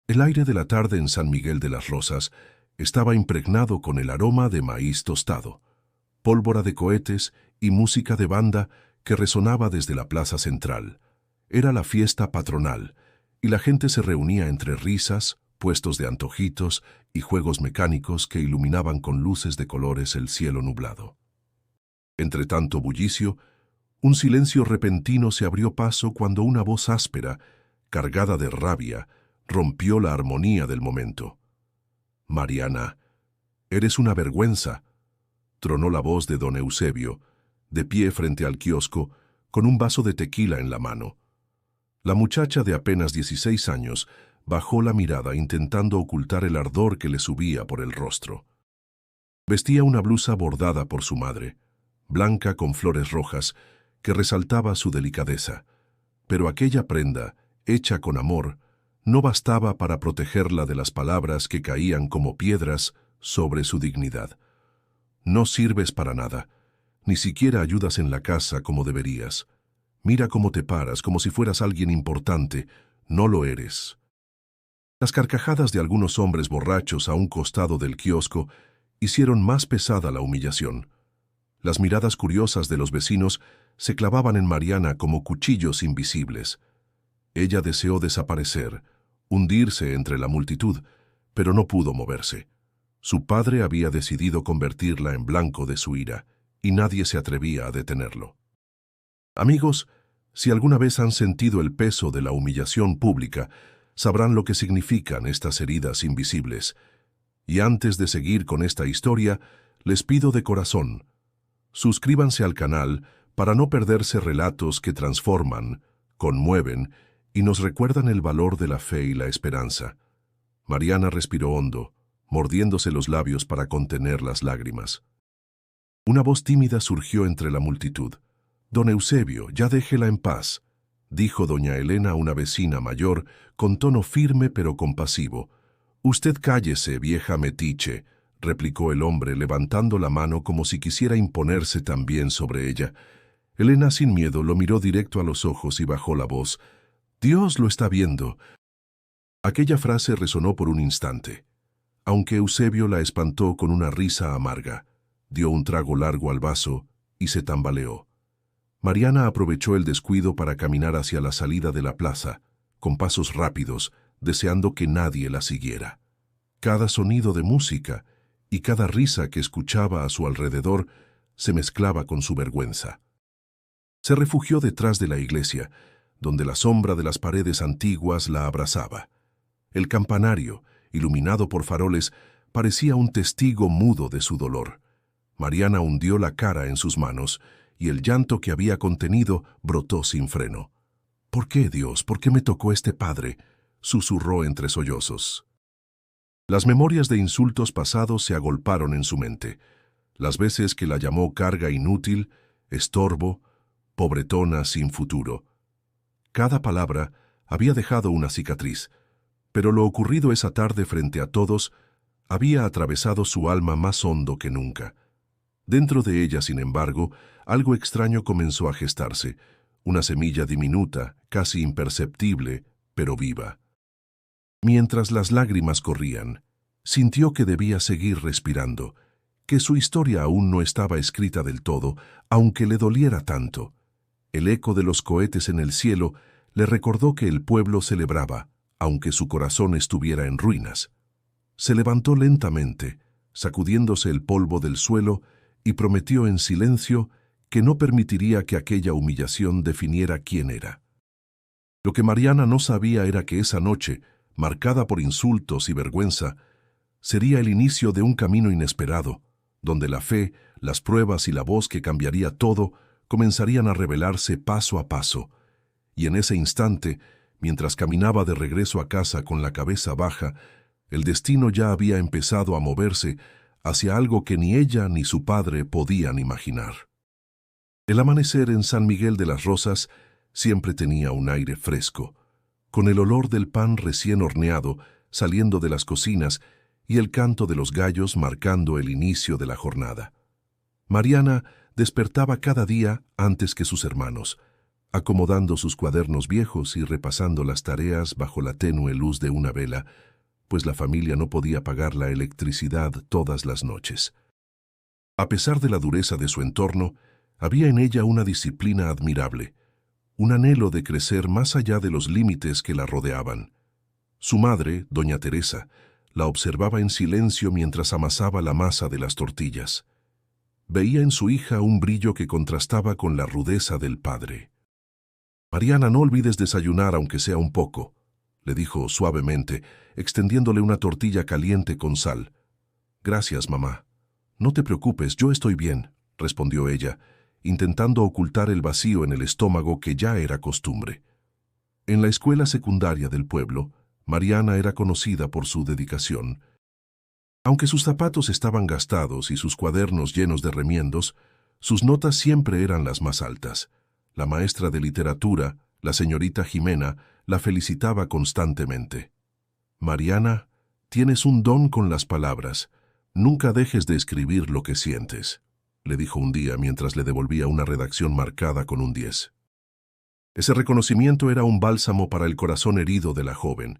El aire de la tarde en San Miguel de las Rosas estaba impregnado con el aroma de maíz tostado, pólvora de cohetes y música de banda que resonaba desde la plaza central. Era la fiesta patronal, y la gente se reunía entre risas, puestos de antojitos y juegos mecánicos que iluminaban con luces de colores el cielo nublado. Entre tanto bullicio, un silencio repentino se abrió paso cuando una voz áspera, cargada de rabia, rompió la armonía del momento. «Mariana, eres una vergüenza», tronó la voz de don Eusebio, de pie frente al kiosco, con un vaso de tequila en la mano. La muchacha de apenas 16 años bajó la mirada intentando ocultar el ardor que le subía por el rostro. Vestía una blusa bordada por su madre, blanca con flores rojas, que resaltaba su delicadeza, pero aquella prenda, hecha con amor, no bastaba para protegerla de las palabras que caían como piedras sobre su dignidad. «No sirves para nada, ni siquiera ayudas en la casa como deberías. Mira cómo te paras, como si fueras alguien importante. No lo eres». Las carcajadas de algunos hombres borrachos a un costado del kiosco hicieron más pesada la humillación. Las miradas curiosas de los vecinos se clavaban en Mariana como cuchillos invisibles. Ella deseó desaparecer, hundirse entre la multitud, pero no pudo moverse. Su padre había decidido convertirla en blanco de su ira, y nadie se atrevía a detenerlo. Amigos, si alguna vez han sentido el peso de la humillación pública, sabrán lo que significan estas heridas invisibles. Y antes de seguir con esta historia, les pido de corazón, suscríbanse al canal para no perderse relatos que transforman, conmueven y nos recuerdan el valor de la fe y la esperanza. Mariana respiró hondo, mordiéndose los labios para contener las lágrimas. Una voz tímida surgió entre la multitud. «Don Eusebio, ya déjela en paz», dijo doña Elena a una vecina mayor, con tono firme pero compasivo. «Usted cállese, vieja metiche», replicó el hombre levantando la mano como si quisiera imponerse también sobre ella. Elena sin miedo lo miró directo a los ojos y bajó la voz. «Dios lo está viendo». Aquella frase resonó por un instante, aunque Eusebio la espantó con una risa amarga. Dio un trago largo al vaso y se tambaleó. Mariana aprovechó el descuido para caminar hacia la salida de la plaza, con pasos rápidos, deseando que nadie la siguiera. Cada sonido de música y cada risa que escuchaba a su alrededor se mezclaba con su vergüenza. Se refugió detrás de la iglesia, donde la sombra de las paredes antiguas la abrazaba. El campanario, iluminado por faroles, parecía un testigo mudo de su dolor. Mariana hundió la cara en sus manos, y el llanto que había contenido brotó sin freno. «¿Por qué, Dios? ¿Por qué me tocó este padre?», susurró entre sollozos. Las memorias de insultos pasados se agolparon en su mente. Las veces que la llamó carga inútil, estorbo, pobretona sin futuro. Cada palabra había dejado una cicatriz, pero lo ocurrido esa tarde frente a todos había atravesado su alma más hondo que nunca. Dentro de ella, sin embargo, algo extraño comenzó a gestarse, una semilla diminuta, casi imperceptible, pero viva. Mientras las lágrimas corrían, sintió que debía seguir respirando, que su historia aún no estaba escrita del todo, aunque le doliera tanto. El eco de los cohetes en el cielo le recordó que el pueblo celebraba, aunque su corazón estuviera en ruinas. Se levantó lentamente, sacudiéndose el polvo del suelo, y prometió en silencio que no permitiría que aquella humillación definiera quién era. Lo que Mariana no sabía era que esa noche, marcada por insultos y vergüenza, sería el inicio de un camino inesperado, donde la fe, las pruebas y la voz que cambiaría todo comenzarían a revelarse paso a paso. Y en ese instante, mientras caminaba de regreso a casa con la cabeza baja, el destino ya había empezado a moverse hacia algo que ni ella ni su padre podían imaginar. El amanecer en San Miguel de las Rosas siempre tenía un aire fresco, con el olor del pan recién horneado saliendo de las cocinas y el canto de los gallos marcando el inicio de la jornada. Mariana despertaba cada día antes que sus hermanos, acomodando sus cuadernos viejos y repasando las tareas bajo la tenue luz de una vela, pues la familia no podía pagar la electricidad todas las noches. A pesar de la dureza de su entorno, había en ella una disciplina admirable, un anhelo de crecer más allá de los límites que la rodeaban. Su madre, doña Teresa, la observaba en silencio mientras amasaba la masa de las tortillas. Veía en su hija un brillo que contrastaba con la rudeza del padre. «Mariana, no olvides desayunar aunque sea un poco», le dijo suavemente, extendiéndole una tortilla caliente con sal. «Gracias, mamá». «No te preocupes, yo estoy bien», respondió ella, intentando ocultar el vacío en el estómago que ya era costumbre. En la escuela secundaria del pueblo, Mariana era conocida por su dedicación. Aunque sus zapatos estaban gastados y sus cuadernos llenos de remiendos, sus notas siempre eran las más altas. La maestra de literatura, la señorita Jimena, la felicitaba constantemente. «Mariana, tienes un don con las palabras. Nunca dejes de escribir lo que sientes», le dijo un día mientras le devolvía una redacción marcada con un 10. Ese reconocimiento era un bálsamo para el corazón herido de la joven.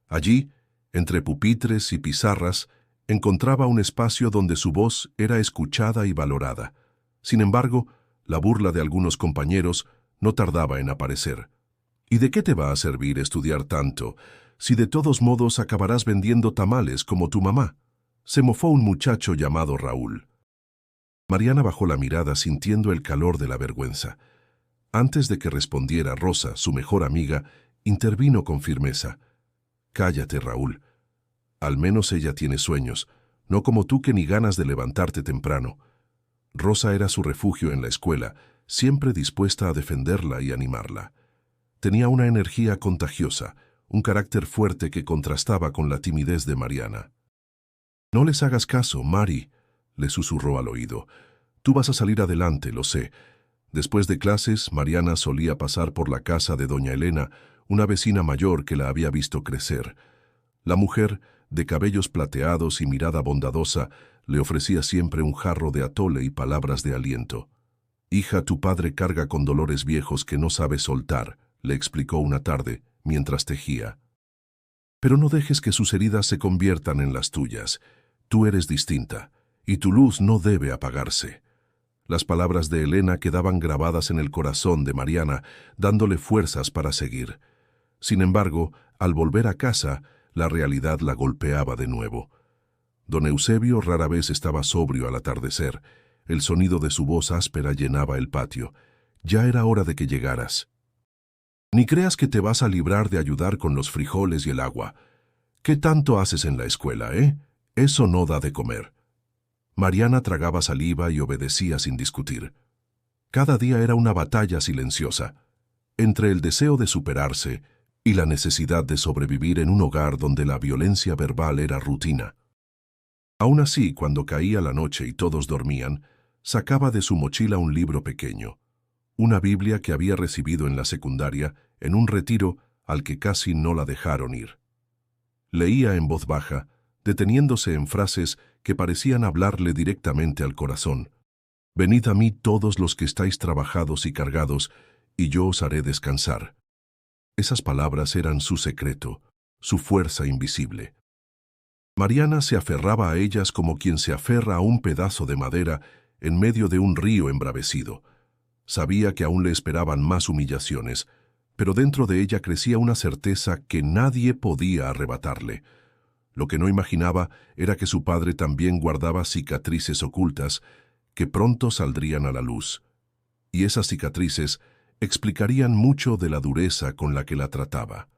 Allí, entre pupitres y pizarras, encontraba un espacio donde su voz era escuchada y valorada. Sin embargo, la burla de algunos compañeros no tardaba en aparecer. «¿Y de qué te va a servir estudiar tanto, si de todos modos acabarás vendiendo tamales como tu mamá?», se mofó un muchacho llamado Raúl. Mariana bajó la mirada sintiendo el calor de la vergüenza. Antes de que respondiera, Rosa, su mejor amiga, intervino con firmeza. «Cállate, Raúl. Al menos ella tiene sueños, no como tú que ni ganas de levantarte temprano». Rosa era su refugio en la escuela, siempre dispuesta a defenderla y animarla. Tenía una energía contagiosa, un carácter fuerte que contrastaba con la timidez de Mariana. «No les hagas caso, Mari», le susurró al oído. «Tú vas a salir adelante, lo sé». Después de clases, Mariana solía pasar por la casa de doña Elena, una vecina mayor que la había visto crecer. La mujer, de cabellos plateados y mirada bondadosa, le ofrecía siempre un jarro de atole y palabras de aliento. «Hija, tu padre carga con dolores viejos que no sabe soltar», le explicó una tarde, mientras tejía. «Pero no dejes que sus heridas se conviertan en las tuyas. Tú eres distinta, y tu luz no debe apagarse». Las palabras de Elena quedaban grabadas en el corazón de Mariana, dándole fuerzas para seguir. Sin embargo, al volver a casa, la realidad la golpeaba de nuevo. Don Eusebio rara vez estaba sobrio al atardecer. El sonido de su voz áspera llenaba el patio. «Ya era hora de que llegaras. Ni creas que te vas a librar de ayudar con los frijoles y el agua. ¿Qué tanto haces en la escuela, eh? Eso no da de comer». Mariana tragaba saliva y obedecía sin discutir. Cada día era una batalla silenciosa, entre el deseo de superarse y la necesidad de sobrevivir en un hogar donde la violencia verbal era rutina. Aún así, cuando caía la noche y todos dormían, sacaba de su mochila un libro pequeño, una Biblia que había recibido en la secundaria, en un retiro al que casi no la dejaron ir. Leía en voz baja, deteniéndose en frases que parecían hablarle directamente al corazón. «Venid a mí todos los que estáis trabajados y cargados, y yo os haré descansar». Esas palabras eran su secreto, su fuerza invisible. Mariana se aferraba a ellas como quien se aferra a un pedazo de madera en medio de un río embravecido. Sabía que aún le esperaban más humillaciones, pero dentro de ella crecía una certeza que nadie podía arrebatarle. Lo que no imaginaba era que su padre también guardaba cicatrices ocultas que pronto saldrían a la luz. Y esas cicatrices explicarían mucho de la dureza con la que la trataba.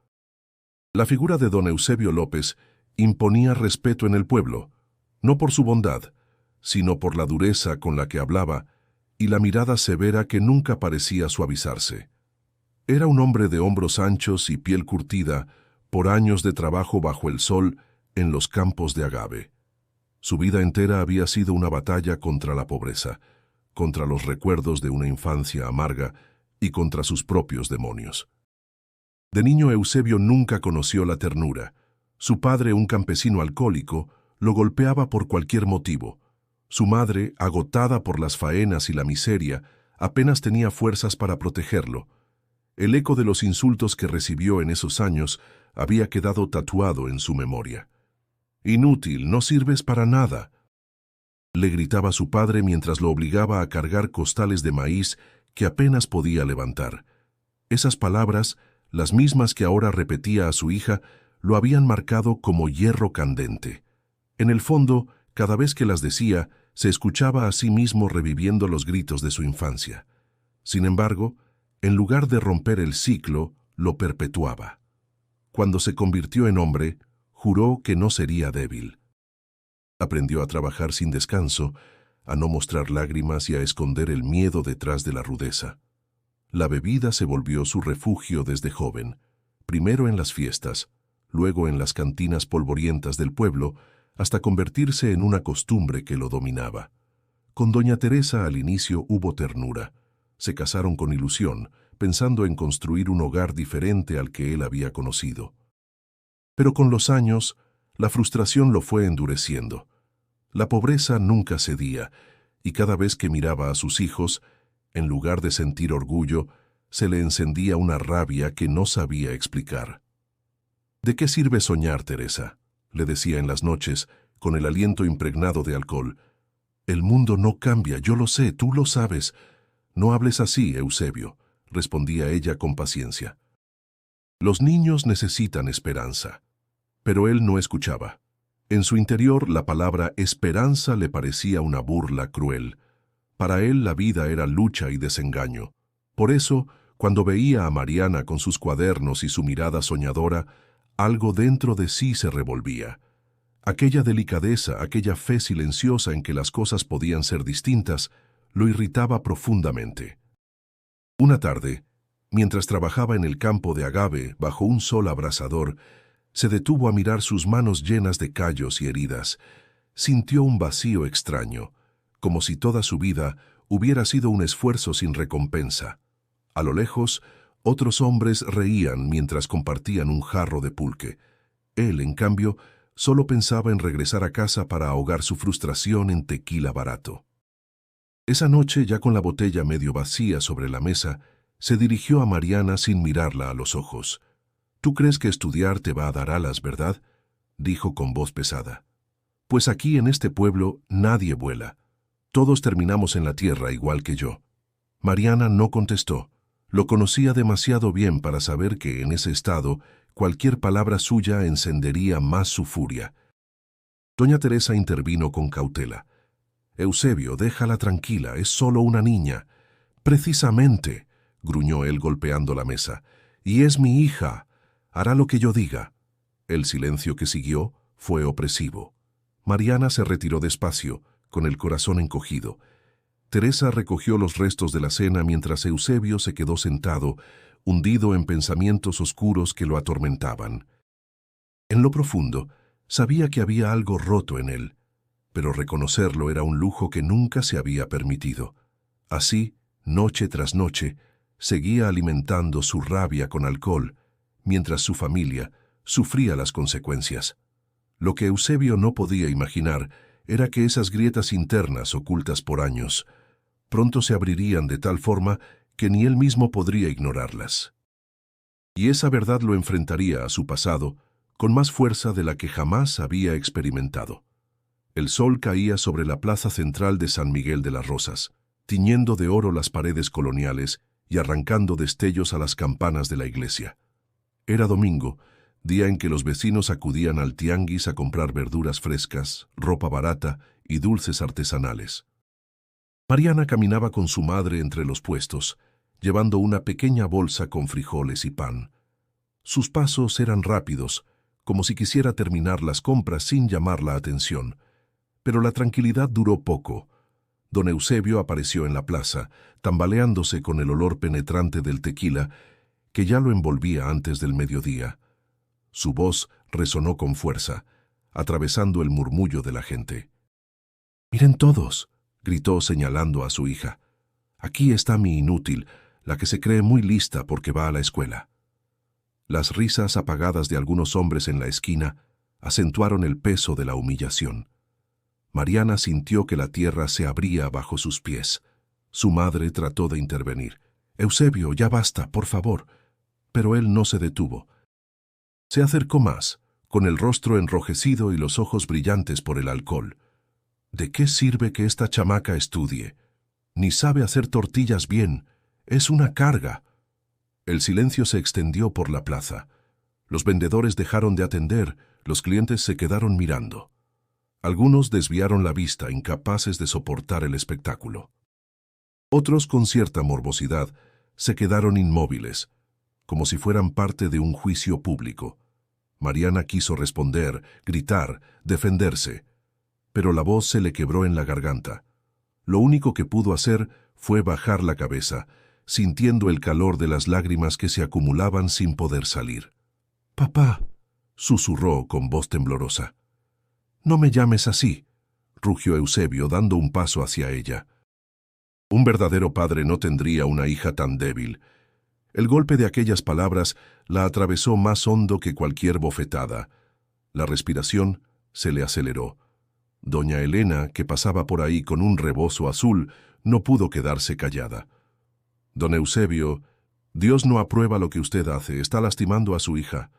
La figura de don Eusebio López imponía respeto en el pueblo, no por su bondad, sino por la dureza con la que hablaba y la mirada severa que nunca parecía suavizarse. Era un hombre de hombros anchos y piel curtida por años de trabajo bajo el sol en los campos de agave. Su vida entera había sido una batalla contra la pobreza, contra los recuerdos de una infancia amarga y contra sus propios demonios. De niño Eusebio nunca conoció la ternura. Su padre, un campesino alcohólico, lo golpeaba por cualquier motivo. Su madre, agotada por las faenas y la miseria, apenas tenía fuerzas para protegerlo. El eco de los insultos que recibió en esos años había quedado tatuado en su memoria. «Inútil, no sirves para nada», le gritaba su padre mientras lo obligaba a cargar costales de maíz que apenas podía levantar. Esas palabras, las mismas que ahora repetía a su hija, lo habían marcado como hierro candente. En el fondo, cada vez que las decía, se escuchaba a sí mismo reviviendo los gritos de su infancia. Sin embargo, en lugar de romper el ciclo, lo perpetuaba. Cuando se convirtió en hombre, juró que no sería débil. Aprendió a trabajar sin descanso, a no mostrar lágrimas y a esconder el miedo detrás de la rudeza. La bebida se volvió su refugio desde joven, primero en las fiestas, luego en las cantinas polvorientas del pueblo, hasta convertirse en una costumbre que lo dominaba. Con doña Teresa al inicio hubo ternura. Se casaron con ilusión, pensando en construir un hogar diferente al que él había conocido. Pero con los años, la frustración lo fue endureciendo. La pobreza nunca cedía, y cada vez que miraba a sus hijos, en lugar de sentir orgullo, se le encendía una rabia que no sabía explicar. «¿De qué sirve soñar, Teresa?», le decía en las noches, con el aliento impregnado de alcohol. «El mundo no cambia, yo lo sé, tú lo sabes. No hables así, Eusebio», respondía ella con paciencia. Los niños necesitan esperanza. Pero él no escuchaba. En su interior la palabra esperanza le parecía una burla cruel. Para él la vida era lucha y desengaño. Por eso, cuando veía a Mariana con sus cuadernos y su mirada soñadora, algo dentro de sí se revolvía. Aquella delicadeza, aquella fe silenciosa en que las cosas podían ser distintas, lo irritaba profundamente. Una tarde, mientras trabajaba en el campo de agave bajo un sol abrasador, se detuvo a mirar sus manos llenas de callos y heridas. Sintió un vacío extraño, como si toda su vida hubiera sido un esfuerzo sin recompensa. A lo lejos, otros hombres reían mientras compartían un jarro de pulque. Él, en cambio, solo pensaba en regresar a casa para ahogar su frustración en tequila barato. Esa noche, ya con la botella medio vacía sobre la mesa, se dirigió a Mariana sin mirarla a los ojos. «Tú crees que estudiar te va a dar alas, ¿verdad?», dijo con voz pesada. «Pues aquí en este pueblo nadie vuela. Todos terminamos en la tierra igual que yo». Mariana no contestó. Lo conocía demasiado bien para saber que en ese estado cualquier palabra suya encendería más su furia. Doña Teresa intervino con cautela. «Eusebio, déjala tranquila, es solo una niña». «Precisamente», gruñó él golpeando la mesa, «y es mi hija. Hará lo que yo diga». El silencio que siguió fue opresivo. Mariana se retiró despacio, con el corazón encogido. Teresa recogió los restos de la cena mientras Eusebio se quedó sentado, hundido en pensamientos oscuros que lo atormentaban. En lo profundo, sabía que había algo roto en él, pero reconocerlo era un lujo que nunca se había permitido. Así, noche tras noche, seguía alimentando su rabia con alcohol, mientras su familia sufría las consecuencias. Lo que Eusebio no podía imaginar era que esas grietas internas ocultas por años pronto se abrirían de tal forma que ni él mismo podría ignorarlas. Y esa verdad lo enfrentaría a su pasado con más fuerza de la que jamás había experimentado. El sol caía sobre la plaza central de San Miguel de las Rosas, tiñendo de oro las paredes coloniales y arrancando destellos a las campanas de la iglesia. Era domingo, día en que los vecinos acudían al tianguis a comprar verduras frescas, ropa barata y dulces artesanales. Mariana caminaba con su madre entre los puestos, llevando una pequeña bolsa con frijoles y pan. Sus pasos eran rápidos, como si quisiera terminar las compras sin llamar la atención. Pero la tranquilidad duró poco. Don Eusebio apareció en la plaza, tambaleándose con el olor penetrante del tequila, que ya lo envolvía antes del mediodía. Su voz resonó con fuerza, atravesando el murmullo de la gente. «Miren todos», gritó señalando a su hija. «Aquí está mi inútil, la que se cree muy lista porque va a la escuela». Las risas apagadas de algunos hombres en la esquina acentuaron el peso de la humillación. Mariana sintió que la tierra se abría bajo sus pies. Su madre trató de intervenir. Eusebio, ya basta, por favor. Pero él no se detuvo. Se acercó más, con el rostro enrojecido y los ojos brillantes por el alcohol. ¿De qué sirve que esta chamaca estudie? Ni sabe hacer tortillas bien. Es una carga. El silencio se extendió por la plaza. Los vendedores dejaron de atender, los clientes se quedaron mirando. Algunos desviaron la vista, incapaces de soportar el espectáculo. Otros, con cierta morbosidad, se quedaron inmóviles, como si fueran parte de un juicio público. Mariana quiso responder, gritar, defenderse, pero la voz se le quebró en la garganta. Lo único que pudo hacer fue bajar la cabeza, sintiendo el calor de las lágrimas que se acumulaban sin poder salir. «Papá», susurró con voz temblorosa. «No me llames así», rugió Eusebio dando un paso hacia ella. Un verdadero padre no tendría una hija tan débil. El golpe de aquellas palabras la atravesó más hondo que cualquier bofetada. La respiración se le aceleró. Doña Elena, que pasaba por ahí con un rebozo azul, no pudo quedarse callada. «Don Eusebio, Dios no aprueba lo que usted hace, está lastimando a su hija».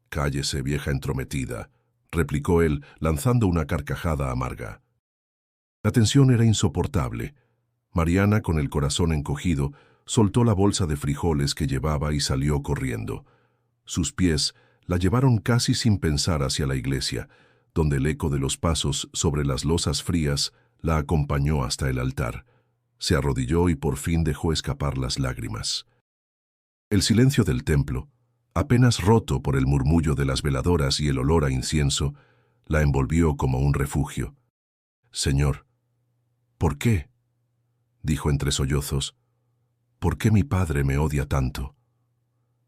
«Cállese, vieja entrometida», replicó él, lanzando una carcajada amarga. La tensión era insoportable. Mariana, con el corazón encogido, soltó la bolsa de frijoles que llevaba y salió corriendo. Sus pies la llevaron casi sin pensar hacia la iglesia, donde el eco de los pasos sobre las losas frías la acompañó hasta el altar. Se arrodilló y por fin dejó escapar las lágrimas. El silencio del templo, apenas roto por el murmullo de las veladoras y el olor a incienso, la envolvió como un refugio. «Señor, ¿por qué?», dijo entre sollozos. «¿Por qué mi padre me odia tanto?».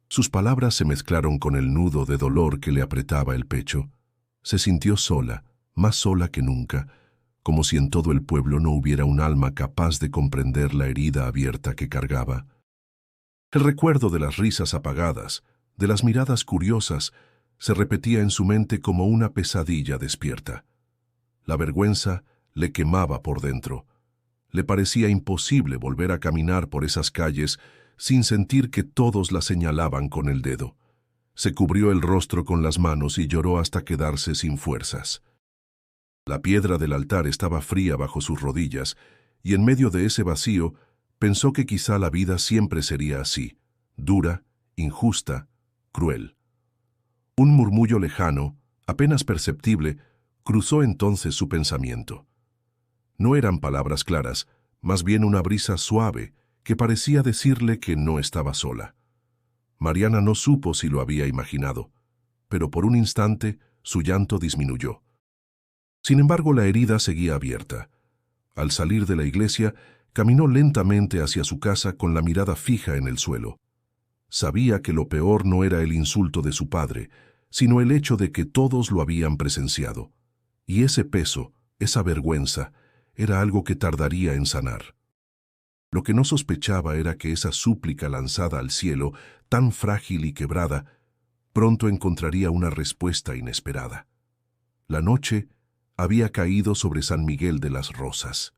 Sus palabras se mezclaron con el nudo de dolor que le apretaba el pecho. Se sintió sola, más sola que nunca, como si en todo el pueblo no hubiera un alma capaz de comprender la herida abierta que cargaba. El recuerdo de las risas apagadas, de las miradas curiosas, se repetía en su mente como una pesadilla despierta. La vergüenza le quemaba por dentro. Le parecía imposible volver a caminar por esas calles sin sentir que todos la señalaban con el dedo. Se cubrió el rostro con las manos y lloró hasta quedarse sin fuerzas. La piedra del altar estaba fría bajo sus rodillas, y en medio de ese vacío pensó que quizá la vida siempre sería así, dura, injusta, cruel. Un murmullo lejano, apenas perceptible, cruzó entonces su pensamiento. No eran palabras claras, más bien una brisa suave que parecía decirle que no estaba sola. Mariana no supo si lo había imaginado, pero por un instante su llanto disminuyó. Sin embargo, la herida seguía abierta. Al salir de la iglesia, caminó lentamente hacia su casa con la mirada fija en el suelo. Sabía que lo peor no era el insulto de su padre, sino el hecho de que todos lo habían presenciado. Y ese peso, esa vergüenza, era algo que tardaría en sanar. Lo que no sospechaba era que esa súplica lanzada al cielo, tan frágil y quebrada, pronto encontraría una respuesta inesperada. La noche había caído sobre San Miguel de las Rosas.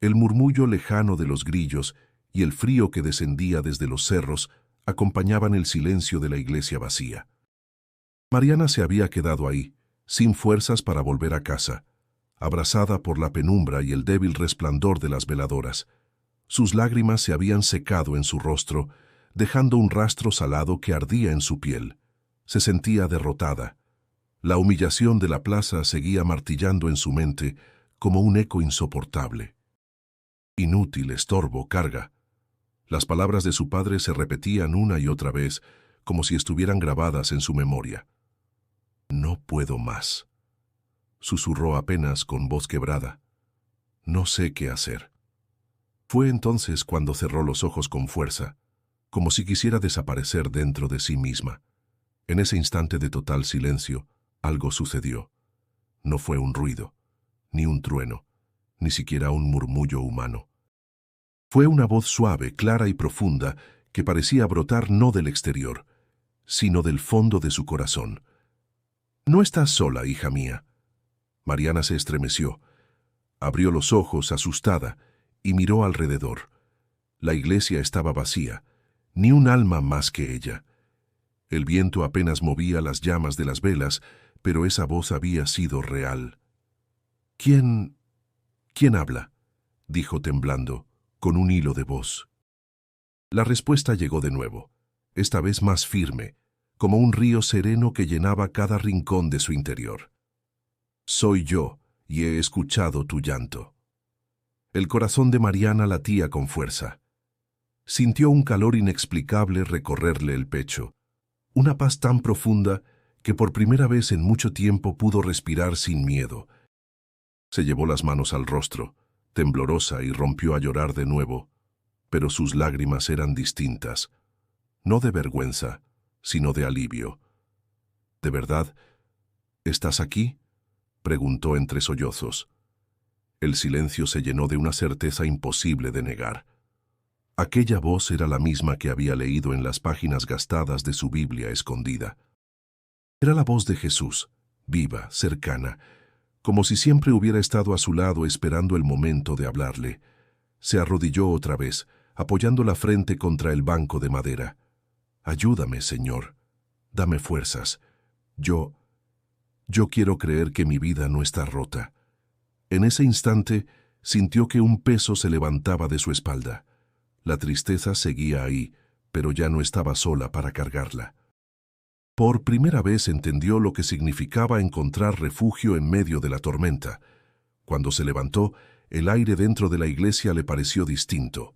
El murmullo lejano de los grillos y el frío que descendía desde los cerros acompañaban el silencio de la iglesia vacía. Mariana se había quedado ahí, sin fuerzas para volver a casa, abrazada por la penumbra y el débil resplandor de las veladoras. Sus lágrimas se habían secado en su rostro, dejando un rastro salado que ardía en su piel. Se sentía derrotada. La humillación de la plaza seguía martillando en su mente como un eco insoportable. Inútil, estorbo, carga. Las palabras de su padre se repetían una y otra vez, como si estuvieran grabadas en su memoria. «No puedo más», susurró apenas con voz quebrada. «No sé qué hacer». Fue entonces cuando cerró los ojos con fuerza, como si quisiera desaparecer dentro de sí misma. En ese instante de total silencio, algo sucedió. No fue un ruido, ni un trueno, ni siquiera un murmullo humano. Fue una voz suave, clara y profunda, que parecía brotar no del exterior, sino del fondo de su corazón. «No estás sola, hija mía». Mariana se estremeció. Abrió los ojos, asustada, y miró alrededor. La iglesia estaba vacía, ni un alma más que ella. El viento apenas movía las llamas de las velas, pero esa voz había sido real. ¿Quién habla?, dijo temblando, con un hilo de voz. La respuesta llegó de nuevo, esta vez más firme, como un río sereno que llenaba cada rincón de su interior. Soy yo, y he escuchado tu llanto. El corazón de Mariana latía con fuerza. Sintió un calor inexplicable recorrerle el pecho, una paz tan profunda que por primera vez en mucho tiempo pudo respirar sin miedo. Se llevó las manos al rostro, temblorosa, y rompió a llorar de nuevo, pero sus lágrimas eran distintas, no de vergüenza, sino de alivio. ¿De verdad estás aquí?, preguntó entre sollozos. El silencio se llenó de una certeza imposible de negar. Aquella voz era la misma que había leído en las páginas gastadas de su Biblia escondida. Era la voz de Jesús, viva, cercana, como si siempre hubiera estado a su lado esperando el momento de hablarle. Se arrodilló otra vez, apoyando la frente contra el banco de madera. Ayúdame, Señor. Dame fuerzas. Yo quiero creer que mi vida no está rota. En ese instante sintió que un peso se levantaba de su espalda. La tristeza seguía ahí, pero ya no estaba sola para cargarla. Por primera vez entendió lo que significaba encontrar refugio en medio de la tormenta. Cuando se levantó, el aire dentro de la iglesia le pareció distinto.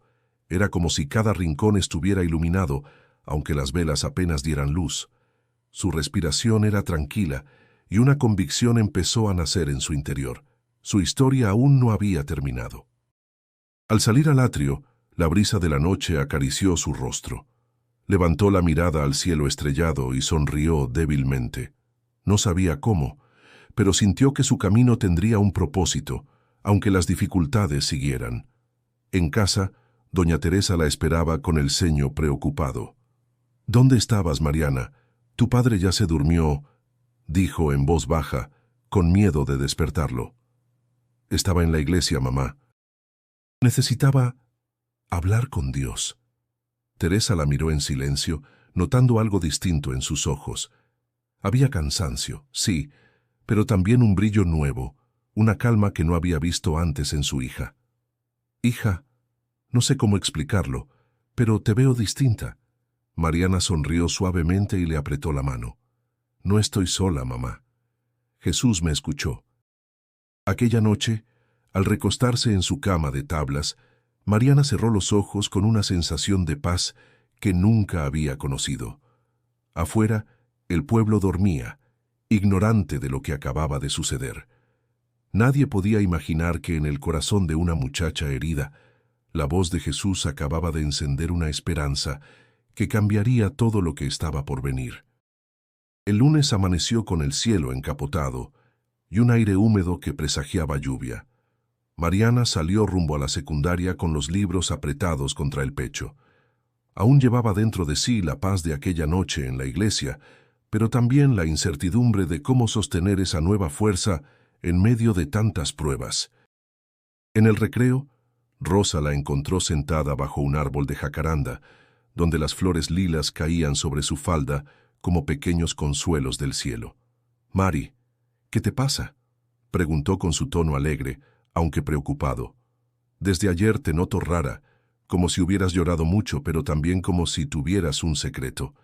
Era como si cada rincón estuviera iluminado, aunque las velas apenas dieran luz. Su respiración era tranquila, y una convicción empezó a nacer en su interior. Su historia aún no había terminado. Al salir al atrio, la brisa de la noche acarició su rostro. Levantó la mirada al cielo estrellado y sonrió débilmente. No sabía cómo, pero sintió que su camino tendría un propósito, aunque las dificultades siguieran. En casa, doña Teresa la esperaba con el ceño preocupado. «¿Dónde estabas, Mariana? Tu padre ya se durmió», dijo en voz baja, con miedo de despertarlo. «Estaba en la iglesia, mamá. Necesitaba hablar con Dios». Teresa la miró en silencio, notando algo distinto en sus ojos. Había cansancio, sí, pero también un brillo nuevo, una calma que no había visto antes en su hija. «Hija, no sé cómo explicarlo, pero te veo distinta». Mariana sonrió suavemente y le apretó la mano. «No estoy sola, mamá. Jesús me escuchó». Aquella noche, al recostarse en su cama de tablas, Mariana cerró los ojos con una sensación de paz que nunca había conocido. Afuera, el pueblo dormía, ignorante de lo que acababa de suceder. Nadie podía imaginar que en el corazón de una muchacha herida, la voz de Jesús acababa de encender una esperanza que cambiaría todo lo que estaba por venir. El lunes amaneció con el cielo encapotado y un aire húmedo que presagiaba lluvia. Mariana salió rumbo a la secundaria con los libros apretados contra el pecho. Aún llevaba dentro de sí la paz de aquella noche en la iglesia, pero también la incertidumbre de cómo sostener esa nueva fuerza en medio de tantas pruebas. En el recreo, Rosa la encontró sentada bajo un árbol de jacaranda, donde las flores lilas caían sobre su falda como pequeños consuelos del cielo. «Mari, ¿qué te pasa?», preguntó con su tono alegre, aunque preocupado. «Desde ayer te noto rara, como si hubieras llorado mucho, pero también como si tuvieras un secreto».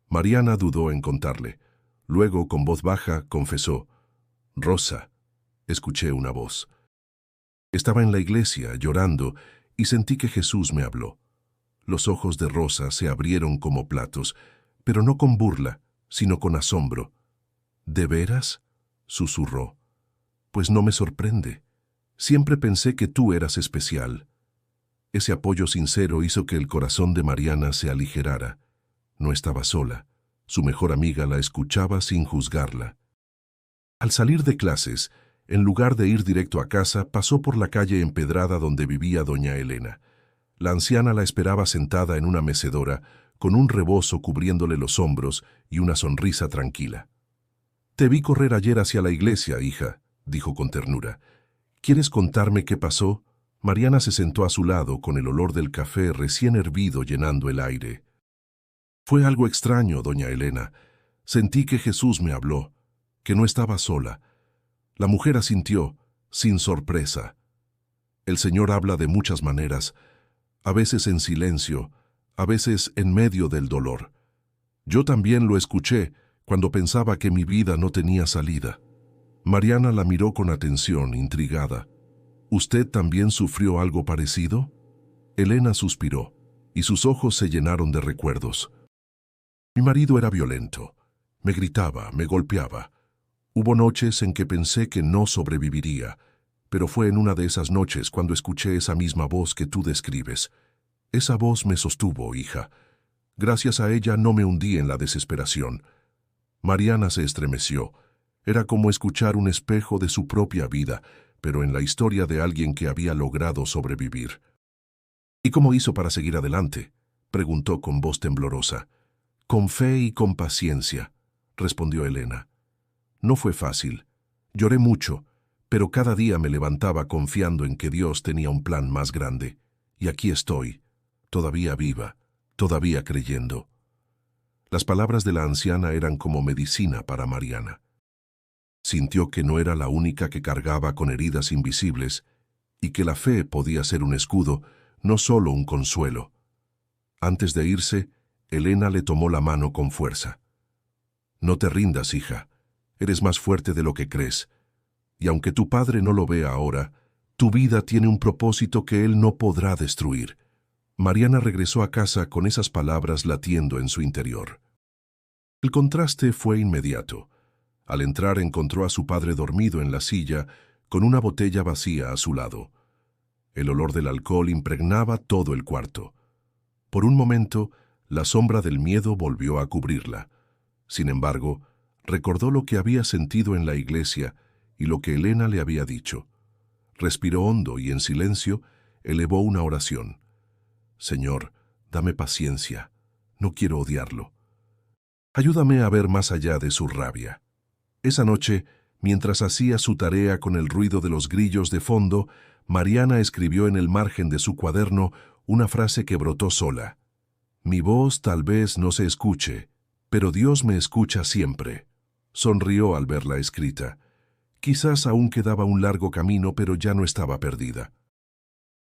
Mariana dudó en contarle. Luego, con voz baja, confesó: «Rosa, escuché una voz. Estaba en la iglesia, llorando, y sentí que Jesús me habló». Los ojos de Rosa se abrieron como platos, pero no con burla, sino con asombro. «¿De veras?», susurró. «Pues no me sorprende. Siempre pensé que tú eras especial». Ese apoyo sincero hizo que el corazón de Mariana se aligerara. No estaba sola. Su mejor amiga la escuchaba sin juzgarla. Al salir de clases, en lugar de ir directo a casa, pasó por la calle empedrada donde vivía doña Elena. La anciana la esperaba sentada en una mecedora, con un rebozo cubriéndole los hombros y una sonrisa tranquila. «Te vi correr ayer hacia la iglesia, hija», dijo con ternura. «¿Quieres contarme qué pasó? Mariana se sentó a su lado con el olor del café recién hervido llenando el aire. Fue algo extraño, doña Elena. Sentí que Jesús me habló, que no estaba sola. La mujer asintió, sin sorpresa. El Señor habla de muchas maneras, a veces en silencio, a veces en medio del dolor. Yo también lo escuché cuando pensaba que mi vida no tenía salida. Mariana la miró con atención, intrigada. ¿Usted también sufrió algo parecido? Elena suspiró, y sus ojos se llenaron de recuerdos. Mi marido era violento. Me gritaba, me golpeaba. Hubo noches en que pensé que no sobreviviría, pero fue en una de esas noches cuando escuché esa misma voz que tú describes. Esa voz me sostuvo, hija. Gracias a ella no me hundí en la desesperación. Mariana se estremeció. Era como escuchar un espejo de su propia vida, pero en la historia de alguien que había logrado sobrevivir. ¿Y cómo hizo para seguir adelante?, preguntó con voz temblorosa. Con fe y con paciencia, respondió Elena. No fue fácil. Lloré mucho, pero cada día me levantaba confiando en que Dios tenía un plan más grande. Y aquí estoy, todavía viva, todavía creyendo. Las palabras de la anciana eran como medicina para Mariana. Sintió que no era la única que cargaba con heridas invisibles y que la fe podía ser un escudo, no solo un consuelo. Antes de irse, Elena le tomó la mano con fuerza. No te rindas, hija. Eres más fuerte de lo que crees. Y aunque tu padre no lo vea ahora, tu vida tiene un propósito que él no podrá destruir. Mariana regresó a casa con esas palabras latiendo en su interior. El contraste fue inmediato. Al entrar encontró a su padre dormido en la silla, con una botella vacía a su lado. El olor del alcohol impregnaba todo el cuarto. Por un momento, la sombra del miedo volvió a cubrirla. Sin embargo, recordó lo que había sentido en la iglesia y lo que Elena le había dicho. Respiró hondo y en silencio elevó una oración. Señor, dame paciencia. No quiero odiarlo. Ayúdame a ver más allá de su rabia. Esa noche, mientras hacía su tarea con el ruido de los grillos de fondo, Mariana escribió en el margen de su cuaderno una frase que brotó sola. Mi voz tal vez no se escuche, pero Dios me escucha siempre. Sonrió al verla escrita. Quizás aún quedaba un largo camino, pero ya no estaba perdida.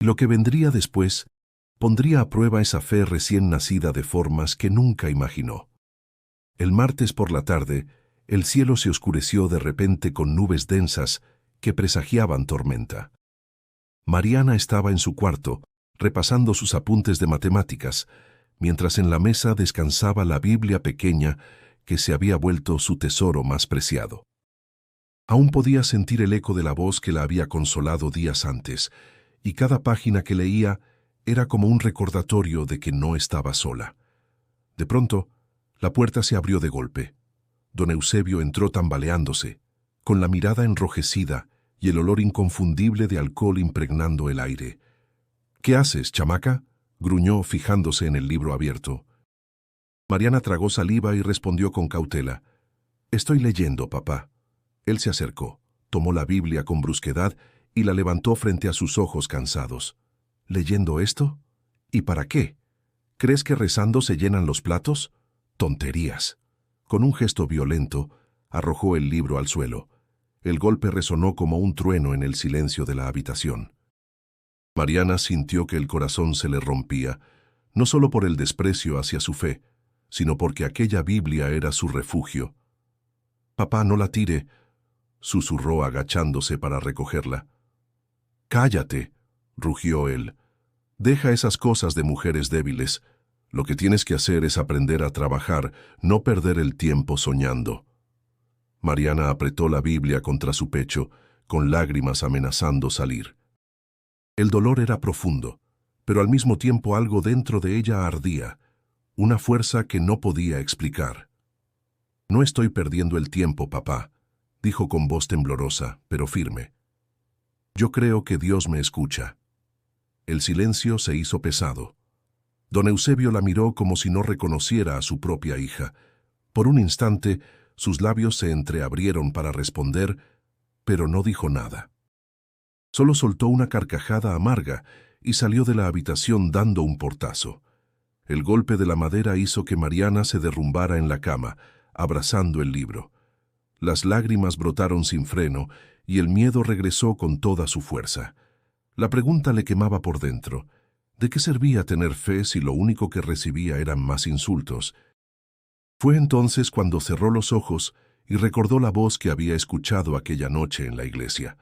Lo que vendría después pondría a prueba esa fe recién nacida de formas que nunca imaginó. El martes por la tarde, el cielo se oscureció de repente con nubes densas que presagiaban tormenta. Mariana estaba en su cuarto, repasando sus apuntes de matemáticas, mientras en la mesa descansaba la Biblia pequeña que se había vuelto su tesoro más preciado. Aún podía sentir el eco de la voz que la había consolado días antes, y cada página que leía era como un recordatorio de que no estaba sola. De pronto, la puerta se abrió de golpe. Don Eusebio entró tambaleándose, con la mirada enrojecida y el olor inconfundible de alcohol impregnando el aire. «¿Qué haces, chamaca?», gruñó fijándose en el libro abierto. Mariana tragó saliva y respondió con cautela. «Estoy leyendo, papá». Él se acercó, tomó la Biblia con brusquedad y la levantó frente a sus ojos cansados. «¿Leyendo esto? ¿Y para qué? ¿Crees que rezando se llenan los platos? Tonterías». Con un gesto violento, arrojó el libro al suelo. El golpe resonó como un trueno en el silencio de la habitación. Mariana sintió que el corazón se le rompía, no solo por el desprecio hacia su fe, sino porque aquella Biblia era su refugio. «Papá, no la tire», susurró agachándose para recogerla. «Cállate», rugió él. «Deja esas cosas de mujeres débiles. Lo que tienes que hacer es aprender a trabajar, no perder el tiempo soñando». Mariana apretó la Biblia contra su pecho, con lágrimas amenazando salir. El dolor era profundo, pero al mismo tiempo algo dentro de ella ardía, una fuerza que no podía explicar. «No estoy perdiendo el tiempo, papá», dijo con voz temblorosa, pero firme. «Yo creo que Dios me escucha». El silencio se hizo pesado. Don Eusebio la miró como si no reconociera a su propia hija. Por un instante, sus labios se entreabrieron para responder, pero no dijo nada. Solo soltó una carcajada amarga y salió de la habitación dando un portazo. El golpe de la madera hizo que Mariana se derrumbara en la cama, abrazando el libro. Las lágrimas brotaron sin freno y el miedo regresó con toda su fuerza. La pregunta le quemaba por dentro. ¿De qué servía tener fe si lo único que recibía eran más insultos? Fue entonces cuando cerró los ojos y recordó la voz que había escuchado aquella noche en la iglesia.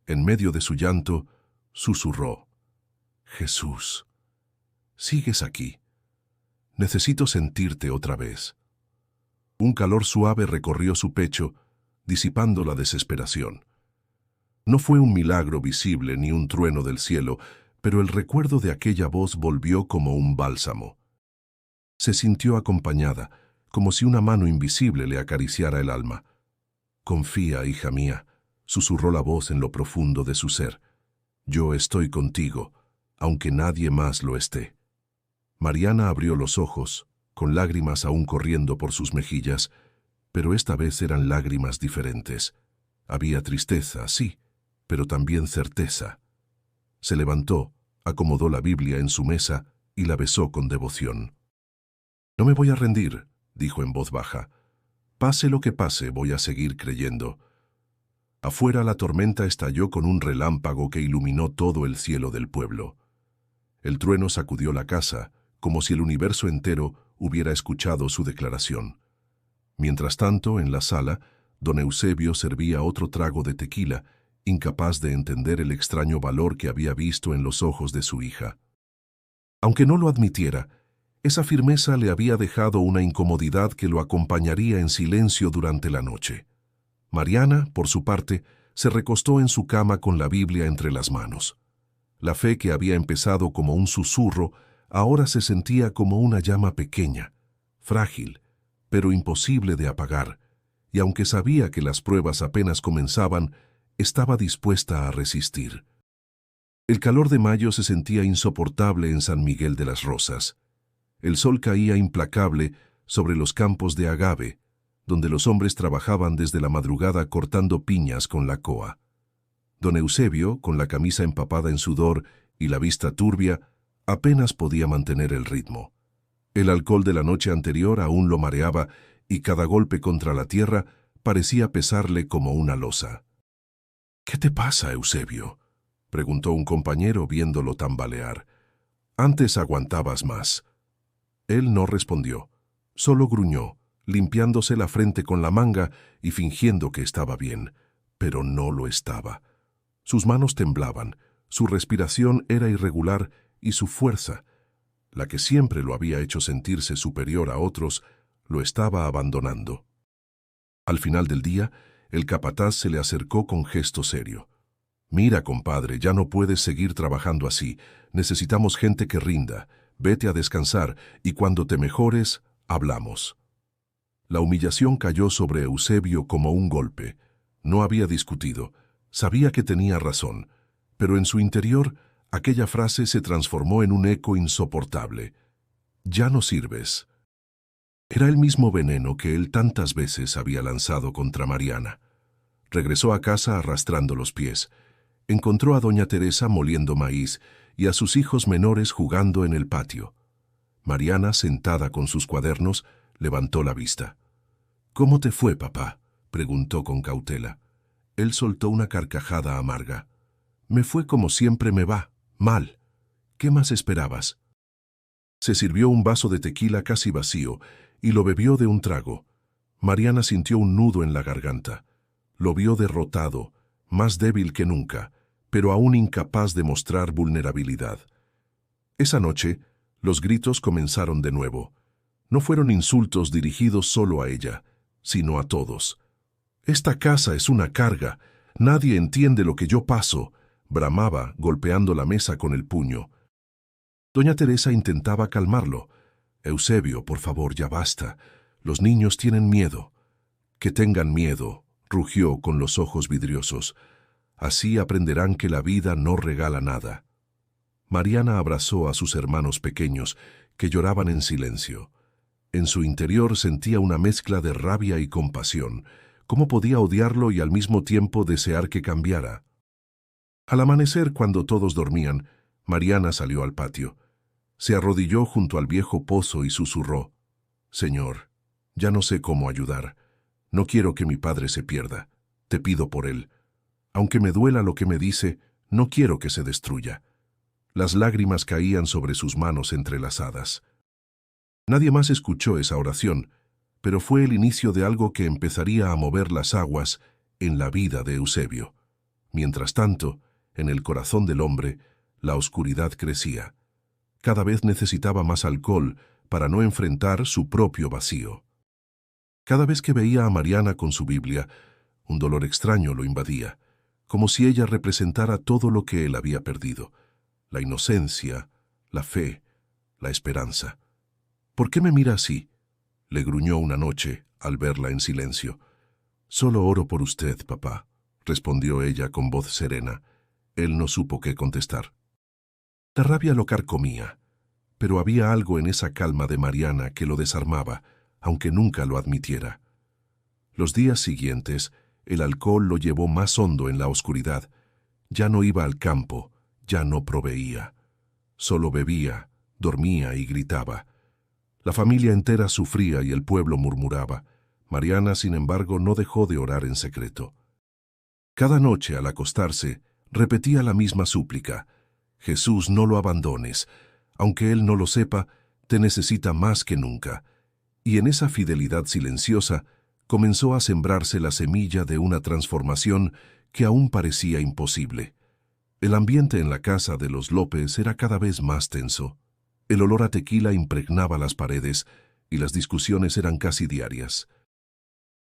En medio de su llanto, susurró: Jesús, sigues aquí. Necesito sentirte otra vez. Un calor suave recorrió su pecho, disipando la desesperación. No fue un milagro visible ni un trueno del cielo, pero el recuerdo de aquella voz volvió como un bálsamo. Se sintió acompañada, como si una mano invisible le acariciara el alma. Confía, hija mía, susurró la voz en lo profundo de su ser. Yo estoy contigo, aunque nadie más lo esté. Mariana abrió los ojos, con lágrimas aún corriendo por sus mejillas, pero esta vez eran lágrimas diferentes. Había tristeza, sí, pero también certeza. Se levantó, acomodó la Biblia en su mesa y la besó con devoción. No me voy a rendir, dijo en voz baja. Pase lo que pase, voy a seguir creyendo. Afuera la tormenta estalló con un relámpago que iluminó todo el cielo del pueblo. El trueno sacudió la casa, como si el universo entero hubiera escuchado su declaración. Mientras tanto, en la sala, don Eusebio servía otro trago de tequila, incapaz de entender el extraño valor que había visto en los ojos de su hija. Aunque no lo admitiera, esa firmeza le había dejado una incomodidad que lo acompañaría en silencio durante la noche. Mariana, por su parte, se recostó en su cama con la Biblia entre las manos. La fe que había empezado como un susurro, ahora se sentía como una llama pequeña, frágil, pero imposible de apagar, y aunque sabía que las pruebas apenas comenzaban, estaba dispuesta a resistir. El calor de mayo se sentía insoportable en San Miguel de las Rosas. El sol caía implacable sobre los campos de agave, donde los hombres trabajaban desde la madrugada cortando piñas con la coa. Don Eusebio, con la camisa empapada en sudor y la vista turbia, apenas podía mantener el ritmo. El alcohol de la noche anterior aún lo mareaba y cada golpe contra la tierra parecía pesarle como una losa. «¿Qué te pasa, Eusebio?», preguntó un compañero viéndolo tambalear. «Antes aguantabas más». Él no respondió, solo gruñó, limpiándose la frente con la manga y fingiendo que estaba bien, pero no lo estaba. Sus manos temblaban, su respiración era irregular y su fuerza, la que siempre lo había hecho sentirse superior a otros, lo estaba abandonando. Al final del día, el capataz se le acercó con gesto serio. «Mira, compadre, ya no puedes seguir trabajando así. Necesitamos gente que rinda. Vete a descansar y cuando te mejores, hablamos». La humillación cayó sobre Eusebio como un golpe. No había discutido. Sabía que tenía razón, pero en su interior aquella frase se transformó en un eco insoportable. «Ya no sirves». Era el mismo veneno que él tantas veces había lanzado contra Mariana. Regresó a casa arrastrando los pies. Encontró a doña Teresa moliendo maíz y a sus hijos menores jugando en el patio. Mariana, sentada con sus cuadernos, levantó la vista. «¿Cómo te fue, papá?», preguntó con cautela. Él soltó una carcajada amarga. «Me fue como siempre me va, mal. ¿Qué más esperabas?». Se sirvió un vaso de tequila casi vacío y lo bebió de un trago. Mariana sintió un nudo en la garganta. Lo vio derrotado, más débil que nunca, pero aún incapaz de mostrar vulnerabilidad. Esa noche, los gritos comenzaron de nuevo. No fueron insultos dirigidos solo a ella, sino a todos. «Esta casa es una carga. Nadie entiende lo que yo paso», bramaba, golpeando la mesa con el puño. Doña Teresa intentaba calmarlo. «Eusebio, por favor, ya basta. Los niños tienen miedo». «Que tengan miedo», rugió con los ojos vidriosos. «Así aprenderán que la vida no regala nada». Mariana abrazó a sus hermanos pequeños, que lloraban en silencio. En su interior sentía una mezcla de rabia y compasión. ¿Cómo podía odiarlo y al mismo tiempo desear que cambiara? Al amanecer, cuando todos dormían, Mariana salió al patio. Se arrodilló junto al viejo pozo y susurró: «Señor, ya no sé cómo ayudar. No quiero que mi padre se pierda. Te pido por él. Aunque me duela lo que me dice, no quiero que se destruya». Las lágrimas caían sobre sus manos entrelazadas. Nadie más escuchó esa oración, pero fue el inicio de algo que empezaría a mover las aguas en la vida de Eusebio. Mientras tanto, en el corazón del hombre, la oscuridad crecía. Cada vez necesitaba más alcohol para no enfrentar su propio vacío. Cada vez que veía a Mariana con su Biblia, un dolor extraño lo invadía, como si ella representara todo lo que él había perdido: la inocencia, la fe, la esperanza. «¿Por qué me mira así?», le gruñó una noche al verla en silencio. «Solo oro por usted, papá», respondió ella con voz serena. Él no supo qué contestar. La rabia lo carcomía, pero había algo en esa calma de Mariana que lo desarmaba, aunque nunca lo admitiera. Los días siguientes, el alcohol lo llevó más hondo en la oscuridad. Ya no iba al campo, ya no proveía. Solo bebía, dormía y gritaba. La familia entera sufría y el pueblo murmuraba. Mariana, sin embargo, no dejó de orar en secreto. Cada noche, al acostarse, repetía la misma súplica: «Jesús, no lo abandones. Aunque Él no lo sepa, te necesita más que nunca». Y en esa fidelidad silenciosa comenzó a sembrarse la semilla de una transformación que aún parecía imposible. El ambiente en la casa de los López era cada vez más tenso. El olor a tequila impregnaba las paredes y las discusiones eran casi diarias.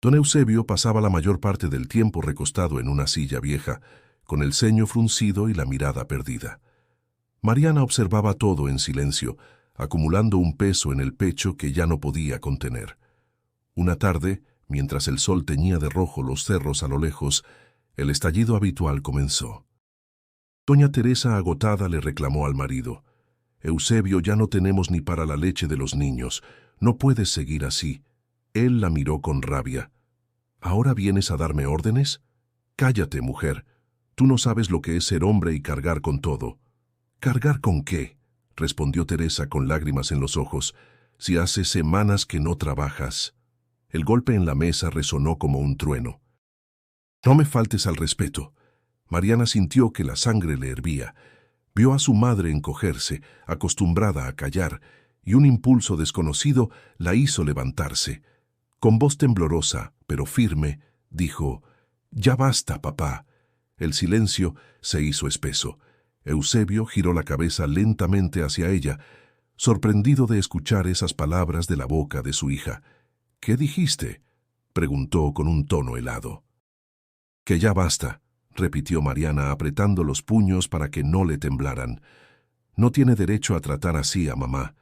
Don Eusebio pasaba la mayor parte del tiempo recostado en una silla vieja, con el ceño fruncido y la mirada perdida. Mariana observaba todo en silencio, acumulando un peso en el pecho que ya no podía contener. Una tarde, mientras el sol teñía de rojo los cerros a lo lejos, el estallido habitual comenzó. Doña Teresa, agotada, le reclamó al marido: «Eusebio, ya no tenemos ni para la leche de los niños. No puedes seguir así». Él la miró con rabia. «¿Ahora vienes a darme órdenes? Cállate, mujer. Tú no sabes lo que es ser hombre y cargar con todo». «¿Cargar con qué?», respondió Teresa con lágrimas en los ojos. «Si hace semanas que no trabajas». El golpe en la mesa resonó como un trueno. «No me faltes al respeto». Mariana sintió que la sangre le hervía. Vio a su madre encogerse, acostumbrada a callar, y un impulso desconocido la hizo levantarse. Con voz temblorosa, pero firme, dijo: «Ya basta, papá». El silencio se hizo espeso. Eusebio giró la cabeza lentamente hacia ella, sorprendido de escuchar esas palabras de la boca de su hija. «¿Qué dijiste?», preguntó con un tono helado. «Que ya basta», repitió Mariana apretando los puños para que no le temblaran. «No tiene derecho a tratar así a mamá.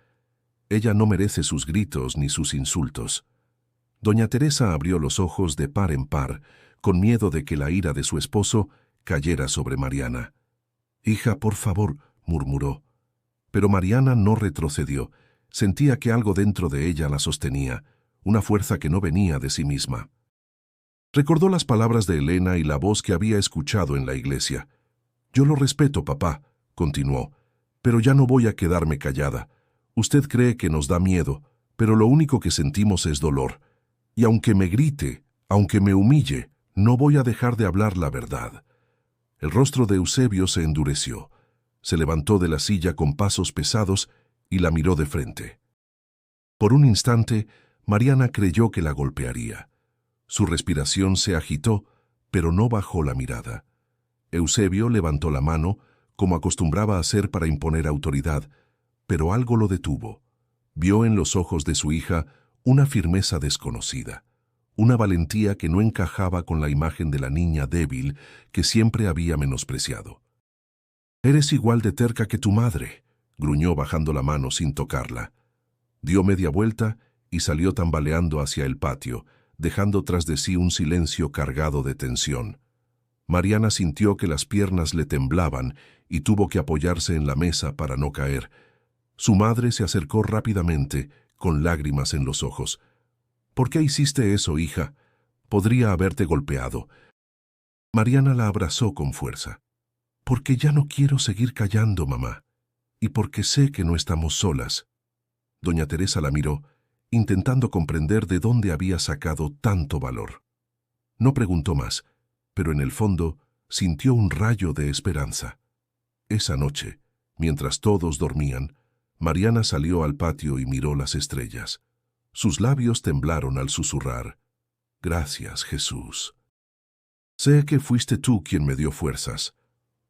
Ella no merece sus gritos ni sus insultos». Doña Teresa abrió los ojos de par en par, con miedo de que la ira de su esposo cayera sobre Mariana. «Hija, por favor», murmuró. Pero Mariana no retrocedió. Sentía que algo dentro de ella la sostenía, una fuerza que no venía de sí misma. Recordó las palabras de Elena y la voz que había escuchado en la iglesia. «Yo lo respeto, papá», continuó, «pero ya no voy a quedarme callada. Usted cree que nos da miedo, pero lo único que sentimos es dolor. Y aunque me grite, aunque me humille, no voy a dejar de hablar la verdad». El rostro de Eusebio se endureció. Se levantó de la silla con pasos pesados y la miró de frente. Por un instante, Mariana creyó que la golpearía. Su respiración se agitó, pero no bajó la mirada. Eusebio levantó la mano, como acostumbraba a hacer para imponer autoridad, pero algo lo detuvo. Vio en los ojos de su hija una firmeza desconocida, una valentía que no encajaba con la imagen de la niña débil que siempre había menospreciado. «Eres igual de terca que tu madre», gruñó bajando la mano sin tocarla. Dio media vuelta y salió tambaleando hacia el patio, dejando tras de sí un silencio cargado de tensión. Mariana sintió que las piernas le temblaban y tuvo que apoyarse en la mesa para no caer. Su madre se acercó rápidamente, con lágrimas en los ojos. «¿Por qué hiciste eso, hija? Podría haberte golpeado». Mariana la abrazó con fuerza. Porque ya no quiero seguir callando, mamá, y porque sé que no estamos solas. Doña Teresa la miró, intentando comprender de dónde había sacado tanto valor. No preguntó más, pero en el fondo sintió un rayo de esperanza. Esa noche, mientras todos dormían, Mariana salió al patio y miró las estrellas. Sus labios temblaron al susurrar: «Gracias, Jesús. Sé que fuiste tú quien me dio fuerzas».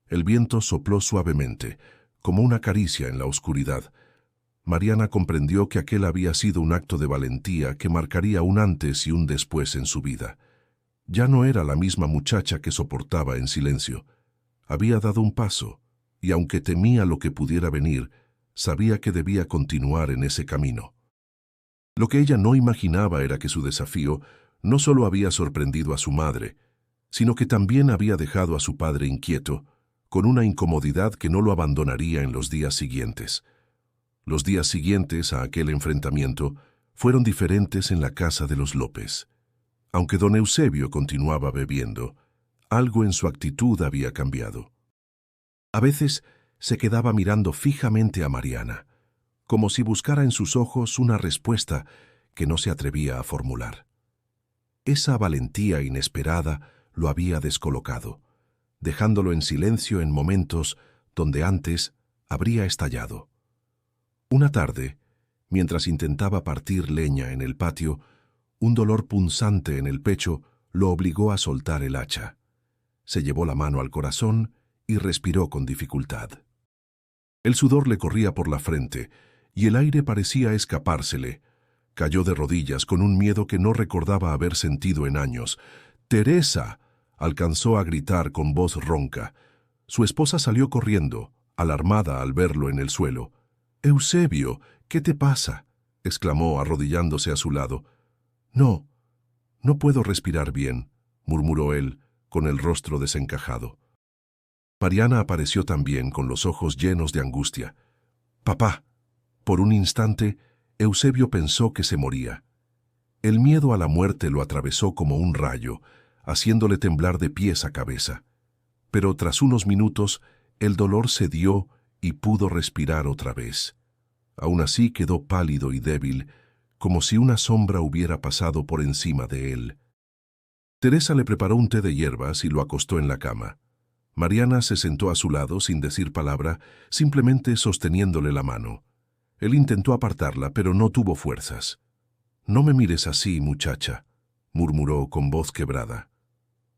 El viento sopló suavemente, como una caricia en la oscuridad. Mariana comprendió que aquel había sido un acto de valentía que marcaría un antes y un después en su vida. Ya no era la misma muchacha que soportaba en silencio. Había dado un paso, y aunque temía lo que pudiera venir, sabía que debía continuar en ese camino. Lo que ella no imaginaba era que su desafío no solo había sorprendido a su madre, sino que también había dejado a su padre inquieto, con una incomodidad que no lo abandonaría en los días siguientes. Los días siguientes a aquel enfrentamiento fueron diferentes en la casa de los López. Aunque don Eusebio continuaba bebiendo, algo en su actitud había cambiado. A veces se quedaba mirando fijamente a Mariana, como si buscara en sus ojos una respuesta que no se atrevía a formular. Esa valentía inesperada lo había descolocado, dejándolo en silencio en momentos donde antes habría estallado. Una tarde, mientras intentaba partir leña en el patio, un dolor punzante en el pecho lo obligó a soltar el hacha. Se llevó la mano al corazón y respiró con dificultad. El sudor le corría por la frente y el aire parecía escapársele. Cayó de rodillas con un miedo que no recordaba haber sentido en años. «¡Teresa!», alcanzó a gritar con voz ronca. Su esposa salió corriendo, alarmada al verlo en el suelo. «Eusebio, ¿qué te pasa?», exclamó arrodillándose a su lado. «No, no puedo respirar bien», murmuró él, con el rostro desencajado. Mariana apareció también con los ojos llenos de angustia. «Papá». Por un instante, Eusebio pensó que se moría. El miedo a la muerte lo atravesó como un rayo, haciéndole temblar de pies a cabeza. Pero tras unos minutos, el dolor cedió y pudo respirar otra vez. Aún así quedó pálido y débil, como si una sombra hubiera pasado por encima de él. Teresa le preparó un té de hierbas y lo acostó en la cama. Mariana se sentó a su lado sin decir palabra, simplemente sosteniéndole la mano. Él intentó apartarla, pero no tuvo fuerzas. «No me mires así, muchacha», murmuró con voz quebrada.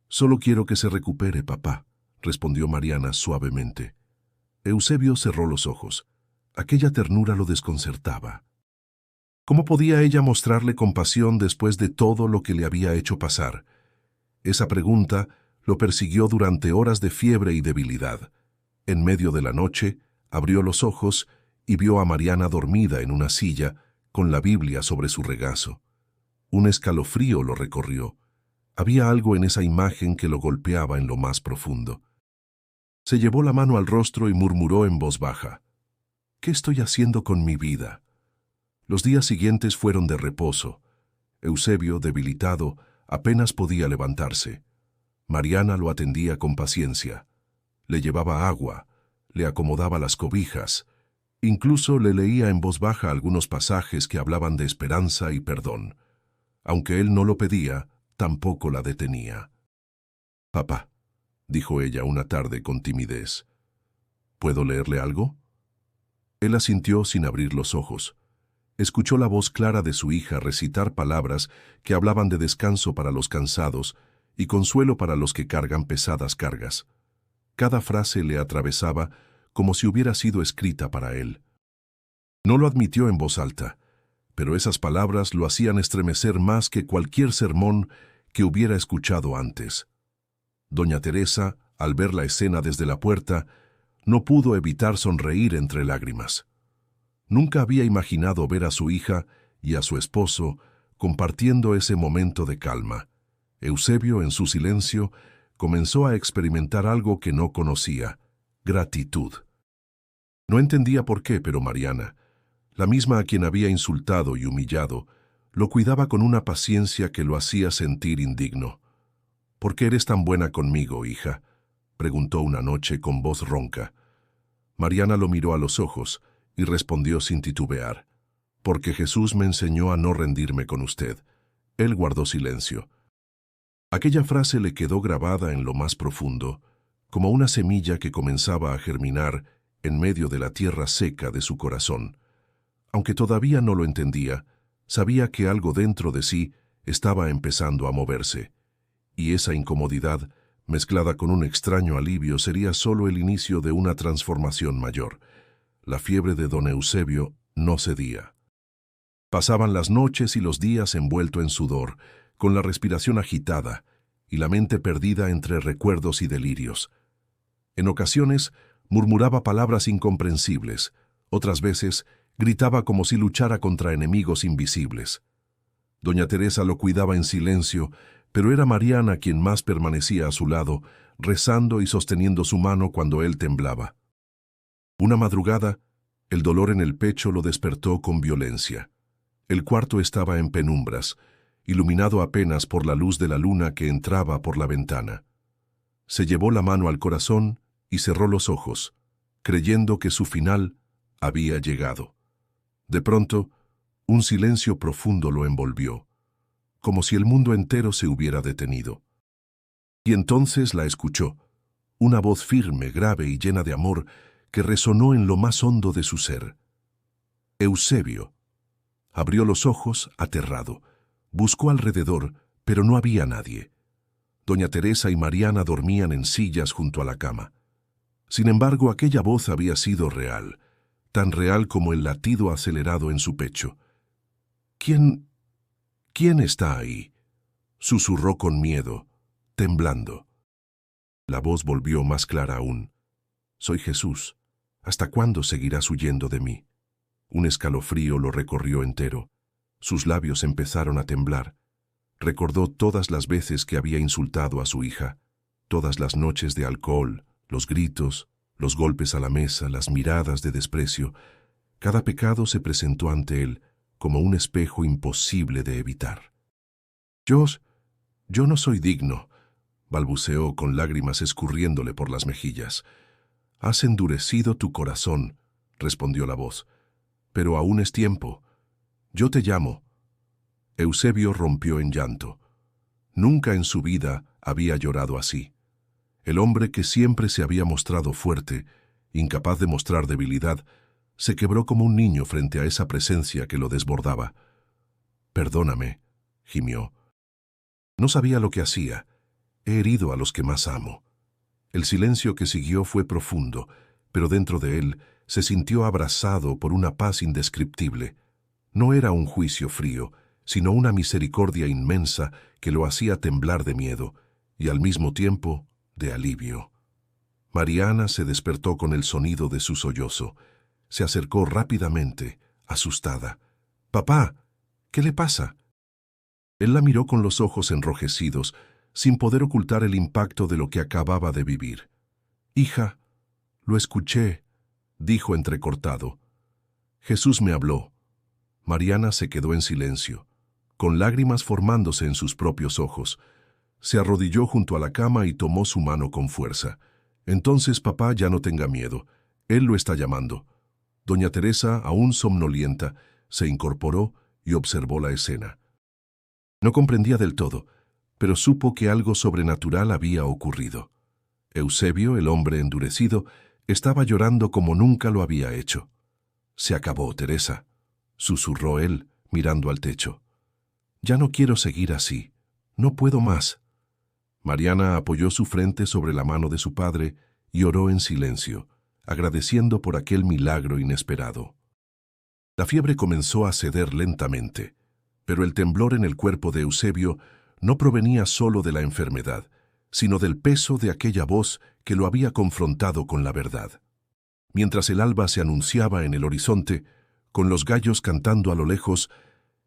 «Solo quiero que se recupere, papá», respondió Mariana suavemente. Eusebio cerró los ojos. Aquella ternura lo desconcertaba. ¿Cómo podía ella mostrarle compasión después de todo lo que le había hecho pasar? Esa pregunta lo persiguió durante horas de fiebre y debilidad. En medio de la noche, abrió los ojos y vio a Mariana dormida en una silla, con la Biblia sobre su regazo. Un escalofrío lo recorrió. Había algo en esa imagen que lo golpeaba en lo más profundo. Se llevó la mano al rostro y murmuró en voz baja: «¿Qué estoy haciendo con mi vida?». Los días siguientes fueron de reposo. Eusebio, debilitado, apenas podía levantarse. Mariana lo atendía con paciencia. Le llevaba agua, le acomodaba las cobijas, incluso le leía en voz baja algunos pasajes que hablaban de esperanza y perdón. Aunque él no lo pedía, tampoco la detenía. «Papá», dijo ella una tarde con timidez, «¿puedo leerle algo?». Él asintió sin abrir los ojos. Escuchó la voz clara de su hija recitar palabras que hablaban de descanso para los cansados y consuelo para los que cargan pesadas cargas. Cada frase le atravesaba como si hubiera sido escrita para él. No lo admitió en voz alta, pero esas palabras lo hacían estremecer más que cualquier sermón que hubiera escuchado antes. Doña Teresa, al ver la escena desde la puerta, no pudo evitar sonreír entre lágrimas. Nunca había imaginado ver a su hija y a su esposo compartiendo ese momento de calma. Eusebio, en su silencio, comenzó a experimentar algo que no conocía: gratitud. No entendía por qué, pero Mariana, la misma a quien había insultado y humillado, lo cuidaba con una paciencia que lo hacía sentir indigno. «¿Por qué eres tan buena conmigo, hija?», preguntó una noche con voz ronca. Mariana lo miró a los ojos y respondió sin titubear. «Porque Jesús me enseñó a no rendirme con usted». Él guardó silencio. Aquella frase le quedó grabada en lo más profundo, como una semilla que comenzaba a germinar en medio de la tierra seca de su corazón. Aunque todavía no lo entendía, sabía que algo dentro de sí estaba empezando a moverse, y esa incomodidad, mezclada con un extraño alivio, sería solo el inicio de una transformación mayor. La fiebre de don Eusebio no cedía. Pasaban las noches y los días envuelto en sudor, con la respiración agitada y la mente perdida entre recuerdos y delirios. En ocasiones murmuraba palabras incomprensibles, otras veces gritaba como si luchara contra enemigos invisibles. Doña Teresa lo cuidaba en silencio, pero era Mariana quien más permanecía a su lado, rezando y sosteniendo su mano cuando él temblaba. Una madrugada, el dolor en el pecho lo despertó con violencia. El cuarto estaba en penumbras, iluminado apenas por la luz de la luna que entraba por la ventana. Se llevó la mano al corazón y cerró los ojos, creyendo que su final había llegado. De pronto, un silencio profundo lo envolvió, como si el mundo entero se hubiera detenido. Y entonces la escuchó, una voz firme, grave y llena de amor que resonó en lo más hondo de su ser. «Eusebio». Abrió los ojos, aterrado. Buscó alrededor, pero no había nadie. Doña Teresa y Mariana dormían en sillas junto a la cama. Sin embargo, aquella voz había sido real, tan real como el latido acelerado en su pecho. «¿Quién está ahí?», susurró con miedo, temblando. La voz volvió más clara aún. «Soy Jesús. ¿Hasta cuándo seguirás huyendo de mí?». Un escalofrío lo recorrió entero. Sus labios empezaron a temblar. Recordó todas las veces que había insultado a su hija, todas las noches de alcohol, los gritos, los golpes a la mesa, las miradas de desprecio. Cada pecado se presentó ante él como un espejo imposible de evitar. Yo no soy digno», balbuceó con lágrimas escurriéndole por las mejillas. «Has endurecido tu corazón», respondió la voz. «Pero aún es tiempo. Yo te llamo». Eusebio rompió en llanto. Nunca en su vida había llorado así. El hombre que siempre se había mostrado fuerte, incapaz de mostrar debilidad, se quebró como un niño frente a esa presencia que lo desbordaba. «Perdóname», gimió. «No sabía lo que hacía. He herido a los que más amo». El silencio que siguió fue profundo, pero dentro de él se sintió abrazado por una paz indescriptible. No era un juicio frío, sino una misericordia inmensa que lo hacía temblar de miedo y al mismo tiempo de alivio. Mariana se despertó con el sonido de su sollozo. Se acercó rápidamente, asustada. «Papá, ¿qué le pasa?». Él la miró con los ojos enrojecidos, sin poder ocultar el impacto de lo que acababa de vivir. «Hija, lo escuché», dijo entrecortado. «Jesús me habló». Mariana se quedó en silencio, con lágrimas formándose en sus propios ojos. Se arrodilló junto a la cama y tomó su mano con fuerza. «Entonces, papá, ya no tenga miedo. Él lo está llamando». Doña Teresa, aún somnolienta, se incorporó y observó la escena. No comprendía del todo, pero supo que algo sobrenatural había ocurrido. Eusebio, el hombre endurecido, estaba llorando como nunca lo había hecho. «Se acabó, Teresa», susurró él, mirando al techo. «Ya no quiero seguir así. No puedo más». Mariana apoyó su frente sobre la mano de su padre y oró en silencio, agradeciendo por aquel milagro inesperado. La fiebre comenzó a ceder lentamente, pero el temblor en el cuerpo de Eusebio no provenía solo de la enfermedad, sino del peso de aquella voz que lo había confrontado con la verdad. Mientras el alba se anunciaba en el horizonte, con los gallos cantando a lo lejos,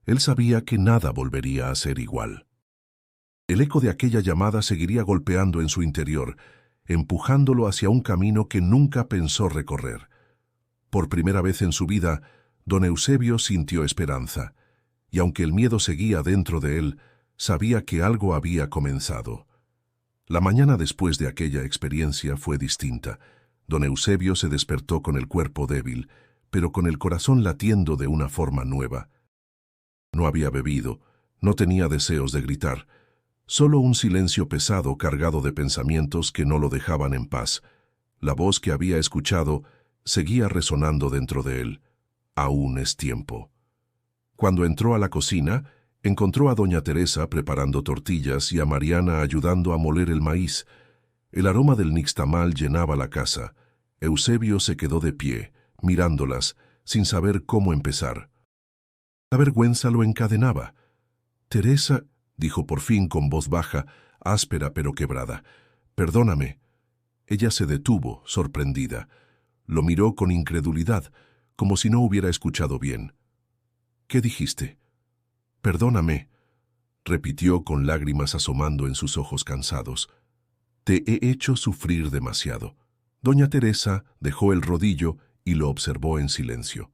él sabía que nada volvería a ser igual. El eco de aquella llamada seguiría golpeando en su interior, empujándolo hacia un camino que nunca pensó recorrer. Por primera vez en su vida, don Eusebio sintió esperanza, y aunque el miedo seguía dentro de él, sabía que algo había comenzado. La mañana después de aquella experiencia fue distinta. Don Eusebio se despertó con el cuerpo débil, pero con el corazón latiendo de una forma nueva. No había bebido, no tenía deseos de gritar, solo un silencio pesado cargado de pensamientos que no lo dejaban en paz. La voz que había escuchado seguía resonando dentro de él. Aún es tiempo. Cuando entró a la cocina, encontró a doña Teresa preparando tortillas y a Mariana ayudando a moler el maíz. El aroma del nixtamal llenaba la casa. Eusebio se quedó de pie, mirándolas, sin saber cómo empezar. La vergüenza lo encadenaba. «Teresa», dijo por fin con voz baja, áspera pero quebrada, «perdóname». Ella se detuvo, sorprendida. Lo miró con incredulidad, como si no hubiera escuchado bien. «¿Qué dijiste?» «Perdóname», repitió con lágrimas asomando en sus ojos cansados. «Te he hecho sufrir demasiado». Doña Teresa dejó el rodillo y lo observó en silencio.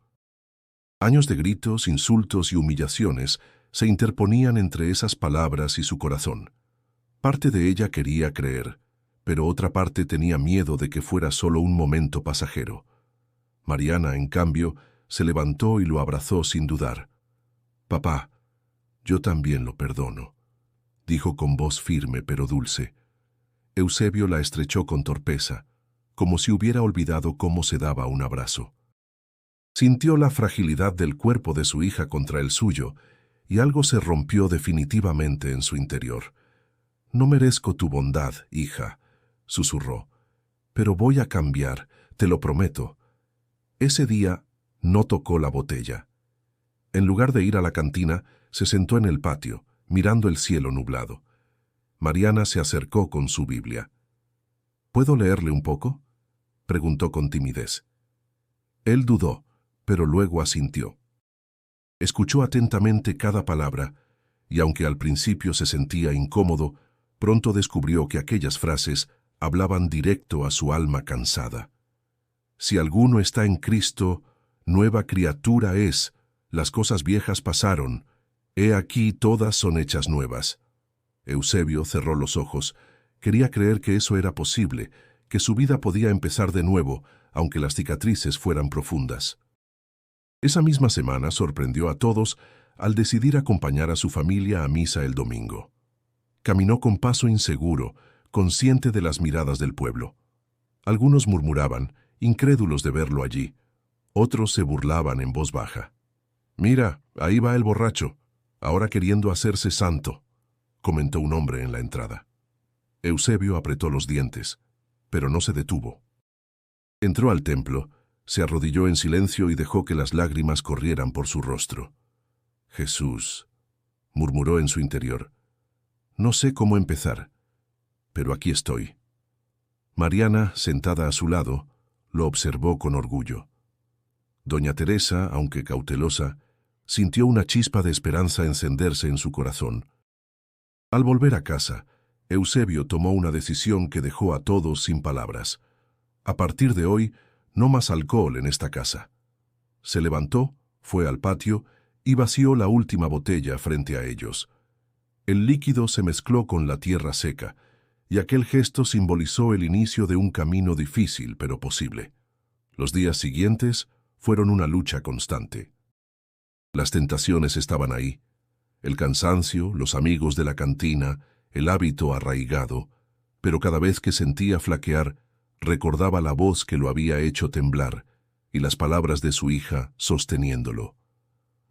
Años de gritos, insultos y humillaciones se interponían entre esas palabras y su corazón. Parte de ella quería creer, pero otra parte tenía miedo de que fuera solo un momento pasajero. Mariana, en cambio, se levantó y lo abrazó sin dudar. «Papá, yo también lo perdono», dijo con voz firme pero dulce. Eusebio la estrechó con torpeza, como si hubiera olvidado cómo se daba un abrazo. Sintió la fragilidad del cuerpo de su hija contra el suyo, y algo se rompió definitivamente en su interior. «No merezco tu bondad, hija», susurró, «pero voy a cambiar, te lo prometo». Ese día no tocó la botella. En lugar de ir a la cantina, se sentó en el patio, mirando el cielo nublado. Mariana se acercó con su Biblia. «¿Puedo leerle un poco?», preguntó con timidez. Él dudó, pero luego asintió. Escuchó atentamente cada palabra, y aunque al principio se sentía incómodo, pronto descubrió que aquellas frases hablaban directo a su alma cansada. «Si alguno está en Cristo, nueva criatura es, las cosas viejas pasaron, he aquí todas son hechas nuevas». Eusebio cerró los ojos. Quería creer que eso era posible, que su vida podía empezar de nuevo, aunque las cicatrices fueran profundas. Esa misma semana sorprendió a todos al decidir acompañar a su familia a misa el domingo. Caminó con paso inseguro, consciente de las miradas del pueblo. Algunos murmuraban, incrédulos de verlo allí. Otros se burlaban en voz baja. «Mira, ahí va el borracho, ahora queriendo hacerse santo», comentó un hombre en la entrada. Eusebio apretó los dientes, pero no se detuvo. Entró al templo, se arrodilló en silencio y dejó que las lágrimas corrieran por su rostro. «Jesús», murmuró en su interior, «no sé cómo empezar, pero aquí estoy». Mariana, sentada a su lado, lo observó con orgullo. Doña Teresa, aunque cautelosa, sintió una chispa de esperanza encenderse en su corazón. Al volver a casa, Eusebio tomó una decisión que dejó a todos sin palabras. A partir de hoy, no más alcohol en esta casa. Se levantó, fue al patio y vació la última botella frente a ellos. El líquido se mezcló con la tierra seca, y aquel gesto simbolizó el inicio de un camino difícil pero posible. Los días siguientes fueron una lucha constante. Las tentaciones estaban ahí. El cansancio, los amigos de la cantina, el hábito arraigado, pero cada vez que sentía flaquear, recordaba la voz que lo había hecho temblar y las palabras de su hija sosteniéndolo.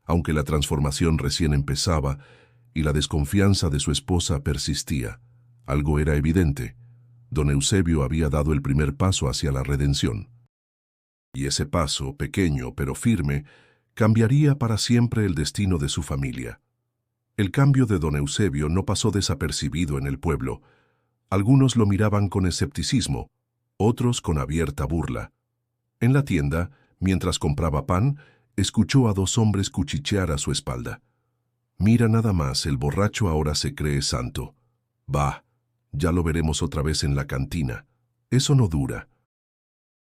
Aunque la transformación recién empezaba y la desconfianza de su esposa persistía, algo era evidente. Don Eusebio había dado el primer paso hacia la redención. Y ese paso, pequeño pero firme, cambiaría para siempre el destino de su familia. El cambio de don Eusebio no pasó desapercibido en el pueblo. Algunos lo miraban con escepticismo, otros con abierta burla. En la tienda, mientras compraba pan, escuchó a dos hombres cuchichear a su espalda. «Mira nada más, el borracho ahora se cree santo. Bah, ya lo veremos otra vez en la cantina. Eso no dura».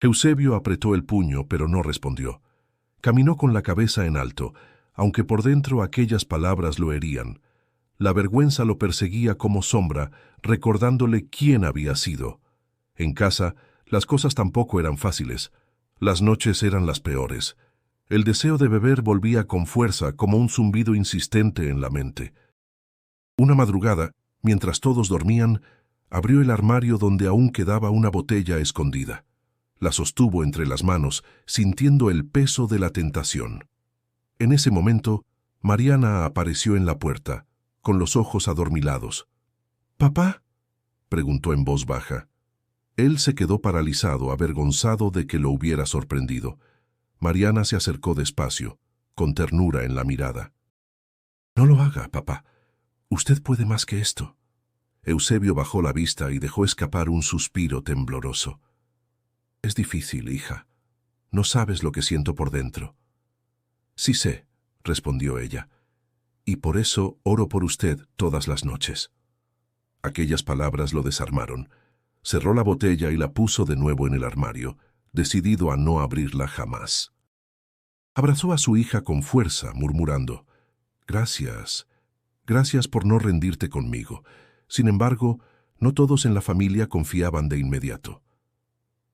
Eusebio apretó el puño, pero no respondió. Caminó con la cabeza en alto, aunque por dentro aquellas palabras lo herían. La vergüenza lo perseguía como sombra, recordándole quién había sido. En casa, las cosas tampoco eran fáciles. Las noches eran las peores. El deseo de beber volvía con fuerza como un zumbido insistente en la mente. Una madrugada, mientras todos dormían, abrió el armario donde aún quedaba una botella escondida. La sostuvo entre las manos, sintiendo el peso de la tentación. En ese momento, Mariana apareció en la puerta, con los ojos adormilados. «¿Papá?», preguntó en voz baja. Él se quedó paralizado, avergonzado de que lo hubiera sorprendido. Mariana se acercó despacio, con ternura en la mirada. «No lo haga, papá. Usted puede más que esto». Eusebio bajó la vista y dejó escapar un suspiro tembloroso. «Es difícil, hija. No sabes lo que siento por dentro». «Sí sé», respondió ella, «y por eso oro por usted todas las noches». Aquellas palabras lo desarmaron. Cerró la botella y la puso de nuevo en el armario, decidido a no abrirla jamás. Abrazó a su hija con fuerza, murmurando, «Gracias, gracias por no rendirte conmigo». Sin embargo, no todos en la familia confiaban de inmediato.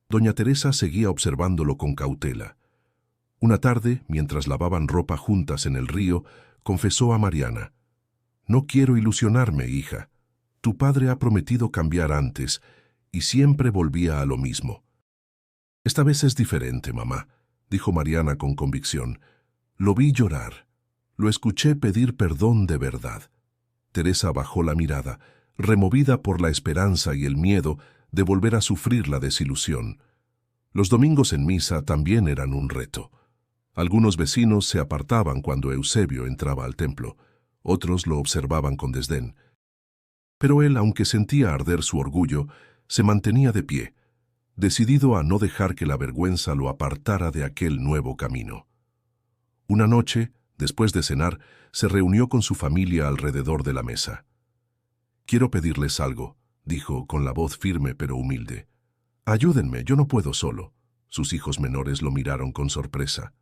Doña Teresa seguía observándolo con cautela. Una tarde, mientras lavaban ropa juntas en el río, confesó a Mariana, «No quiero ilusionarme, hija. Tu padre ha prometido cambiar antes, y siempre volvía a lo mismo». «Esta vez es diferente, mamá», dijo Mariana con convicción. «Lo vi llorar. Lo escuché pedir perdón de verdad». Teresa bajó la mirada, removida por la esperanza y el miedo de volver a sufrir la desilusión. Los domingos en misa también eran un reto. Algunos vecinos se apartaban cuando Eusebio entraba al templo, otros lo observaban con desdén. Pero él, aunque sentía arder su orgullo, se mantenía de pie, decidido a no dejar que la vergüenza lo apartara de aquel nuevo camino. Una noche, después de cenar, se reunió con su familia alrededor de la mesa. «Quiero pedirles algo», dijo con la voz firme pero humilde. «Ayúdenme, yo no puedo solo». Sus hijos menores lo miraron con sorpresa.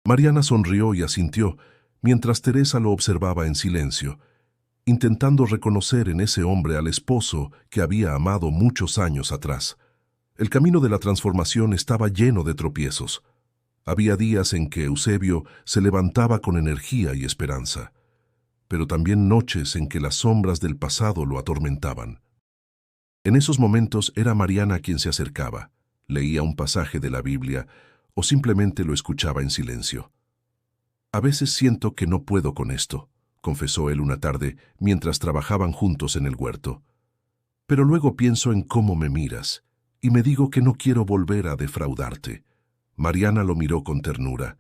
Mariana sonrió y asintió, mientras Teresa lo observaba en silencio, intentando reconocer en ese hombre al esposo que había amado muchos años atrás. El camino de la transformación estaba lleno de tropiezos. Había días en que Eusebio se levantaba con energía y esperanza, pero también noches en que las sombras del pasado lo atormentaban. En esos momentos era Mariana quien se acercaba, leía un pasaje de la Biblia o simplemente lo escuchaba en silencio. «A veces siento que no puedo con esto», confesó él una tarde mientras trabajaban juntos en el huerto. «Pero luego pienso en cómo me miras y me digo que no quiero volver a defraudarte». Mariana lo miró con ternura.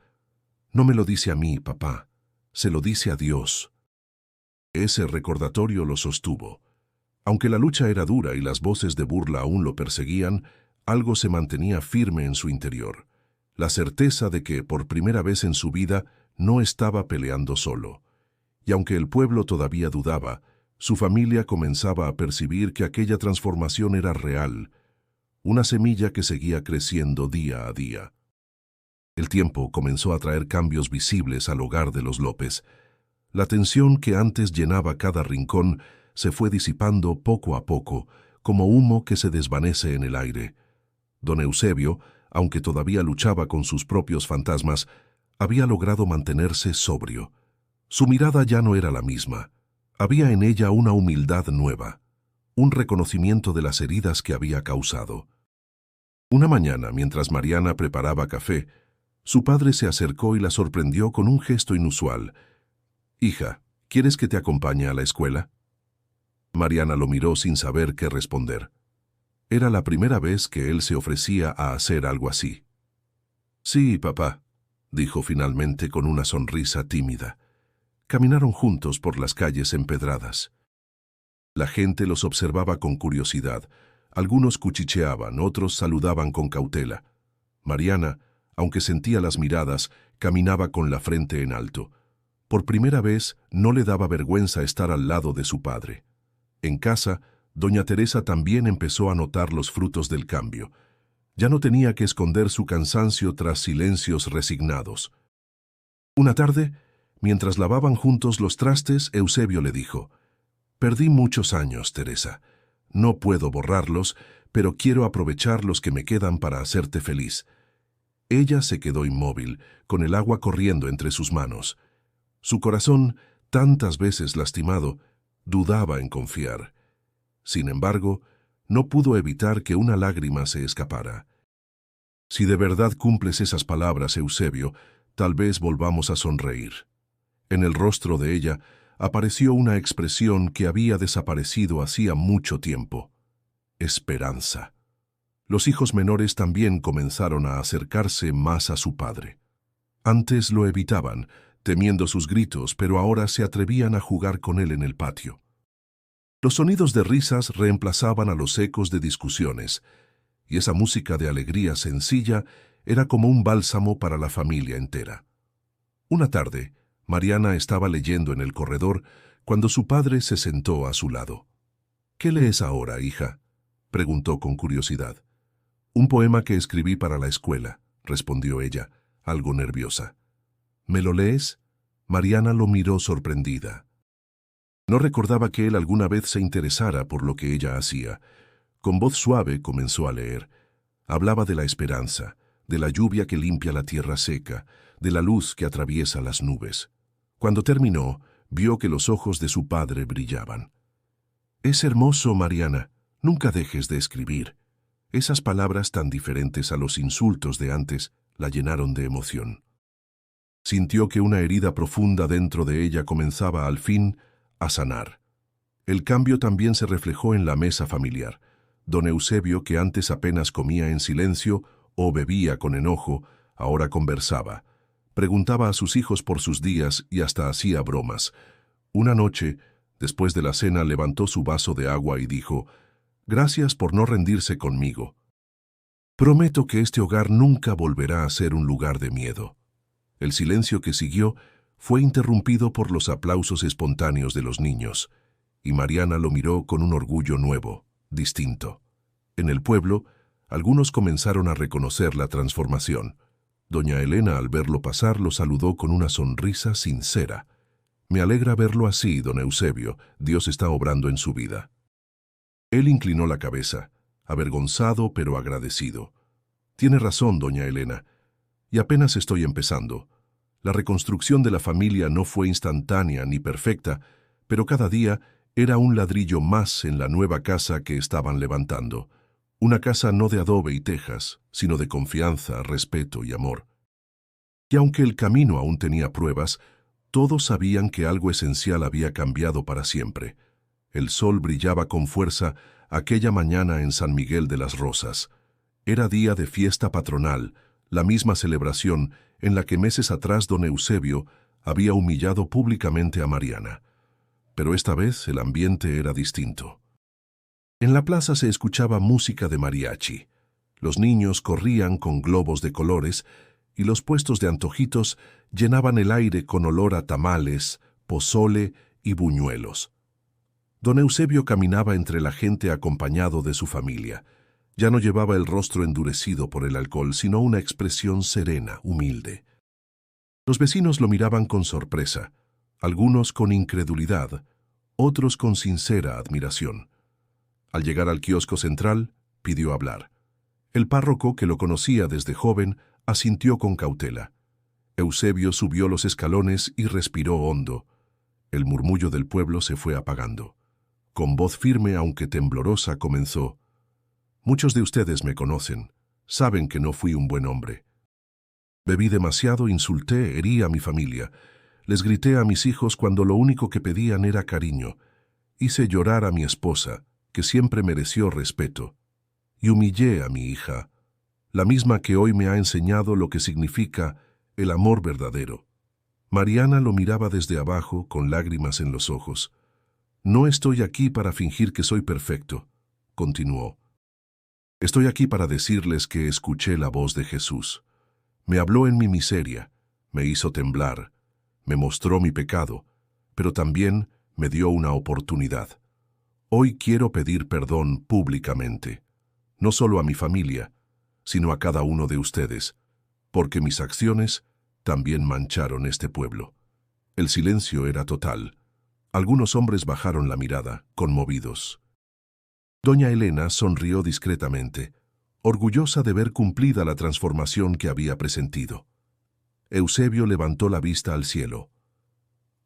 «No me lo dice a mí, papá, se lo dice a Dios». Ese recordatorio lo sostuvo. Aunque la lucha era dura y las voces de burla aún lo perseguían, algo se mantenía firme en su interior. La certeza de que, por primera vez en su vida, no estaba peleando solo. Y aunque el pueblo todavía dudaba, su familia comenzaba a percibir que aquella transformación era real, una semilla que seguía creciendo día a día. El tiempo comenzó a traer cambios visibles al hogar de los López. La tensión que antes llenaba cada rincón se fue disipando poco a poco, como humo que se desvanece en el aire. Don Eusebio, aunque todavía luchaba con sus propios fantasmas, había logrado mantenerse sobrio. Su mirada ya no era la misma. Había en ella una humildad nueva, un reconocimiento de las heridas que había causado. Una mañana, mientras Mariana preparaba café, su padre se acercó y la sorprendió con un gesto inusual. «Hija, ¿quieres que te acompañe a la escuela?». Mariana lo miró sin saber qué responder. Era la primera vez que él se ofrecía a hacer algo así. «Sí, papá», dijo finalmente con una sonrisa tímida. Caminaron juntos por las calles empedradas. La gente los observaba con curiosidad. Algunos cuchicheaban, otros saludaban con cautela. Mariana, aunque sentía las miradas, caminaba con la frente en alto. Por primera vez no le daba vergüenza estar al lado de su padre. En casa, doña Teresa también empezó a notar los frutos del cambio. Ya no tenía que esconder su cansancio tras silencios resignados. Una tarde, Mientras lavaban juntos los trastes, Eusebio le dijo: «Perdí muchos años, Teresa. No puedo borrarlos, pero quiero aprovechar los que me quedan para hacerte feliz». Ella se quedó inmóvil, con el agua corriendo entre sus manos. Su corazón, tantas veces lastimado, dudaba en confiar. Sin embargo, no pudo evitar que una lágrima se escapara. «Si de verdad cumples esas palabras, Eusebio, tal vez volvamos a sonreír». En el rostro de ella apareció una expresión que había desaparecido hacía mucho tiempo: esperanza. Los hijos menores también comenzaron a acercarse más a su padre. Antes lo evitaban, temiendo sus gritos, pero ahora se atrevían a jugar con él en el patio. Los sonidos de risas reemplazaban a los ecos de discusiones, y esa música de alegría sencilla era como un bálsamo para la familia entera. Una tarde, Mariana estaba leyendo en el corredor cuando su padre se sentó a su lado. «¿Qué lees ahora, hija?», preguntó con curiosidad. «Un poema que escribí para la escuela», respondió ella, algo nerviosa. «¿Me lo lees?». Mariana lo miró sorprendida. No recordaba que él alguna vez se interesara por lo que ella hacía. Con voz suave comenzó a leer. Hablaba de la esperanza, de la lluvia que limpia la tierra seca, de la luz que atraviesa las nubes. Cuando terminó, vio que los ojos de su padre brillaban. «Es hermoso, Mariana. Nunca dejes de escribir». Esas palabras tan diferentes a los insultos de antes la llenaron de emoción. Sintió que una herida profunda dentro de ella comenzaba al fin a sanar. El cambio también se reflejó en la mesa familiar. Don Eusebio, que antes apenas comía en silencio o bebía con enojo, ahora conversaba. Preguntaba a sus hijos por sus días y hasta hacía bromas. Una noche, después de la cena, levantó su vaso de agua y dijo: «Gracias por no rendirse conmigo. Prometo que este hogar nunca volverá a ser un lugar de miedo». El silencio que siguió fue interrumpido por los aplausos espontáneos de los niños, y Mariana lo miró con un orgullo nuevo, distinto. En el pueblo, algunos comenzaron a reconocer la transformación. Doña Elena, al verlo pasar, lo saludó con una sonrisa sincera. «Me alegra verlo así, don Eusebio. Dios está obrando en su vida». Él inclinó la cabeza, avergonzado pero agradecido. «Tiene razón, doña Elena, y apenas estoy empezando. La reconstrucción de la familia no fue instantánea ni perfecta, pero cada día era un ladrillo más en la nueva casa que estaban levantando. Una casa no de adobe y tejas, sino de confianza, respeto y amor». Y aunque el camino aún tenía pruebas, todos sabían que algo esencial había cambiado para siempre. El sol brillaba con fuerza aquella mañana en San Miguel de las Rosas. Era día de fiesta patronal, la misma celebración en la que meses atrás don Eusebio había humillado públicamente a Mariana. Pero esta vez el ambiente era distinto. En la plaza se escuchaba música de mariachi. Los niños corrían con globos de colores y los puestos de antojitos llenaban el aire con olor a tamales, pozole y buñuelos. Don Eusebio caminaba entre la gente acompañado de su familia. Ya no llevaba el rostro endurecido por el alcohol, sino una expresión serena, humilde. Los vecinos lo miraban con sorpresa, algunos con incredulidad, otros con sincera admiración. Al llegar al kiosco central, pidió hablar. El párroco, que lo conocía desde joven, asintió con cautela. Eusebio subió los escalones y respiró hondo. El murmullo del pueblo se fue apagando. Con voz firme, aunque temblorosa, comenzó: «Muchos de ustedes me conocen, saben que no fui un buen hombre. Bebí demasiado, insulté, herí a mi familia. Les grité a mis hijos cuando lo único que pedían era cariño. Hice llorar a mi esposa, que siempre mereció respeto. Y humillé a mi hija, la misma que hoy me ha enseñado lo que significa el amor verdadero». Mariana lo miraba desde abajo, con lágrimas en los ojos. «No estoy aquí para fingir que soy perfecto», continuó. «Estoy aquí para decirles que escuché la voz de Jesús. Me habló en mi miseria, me hizo temblar, me mostró mi pecado, pero también me dio una oportunidad. Hoy quiero pedir perdón públicamente, no solo a mi familia, sino a cada uno de ustedes, porque mis acciones también mancharon este pueblo. El silencio era total. Algunos hombres bajaron la mirada, conmovidos. Doña Elena sonrió discretamente, orgullosa de ver cumplida la transformación que había presentido. Eusebio levantó la vista al cielo.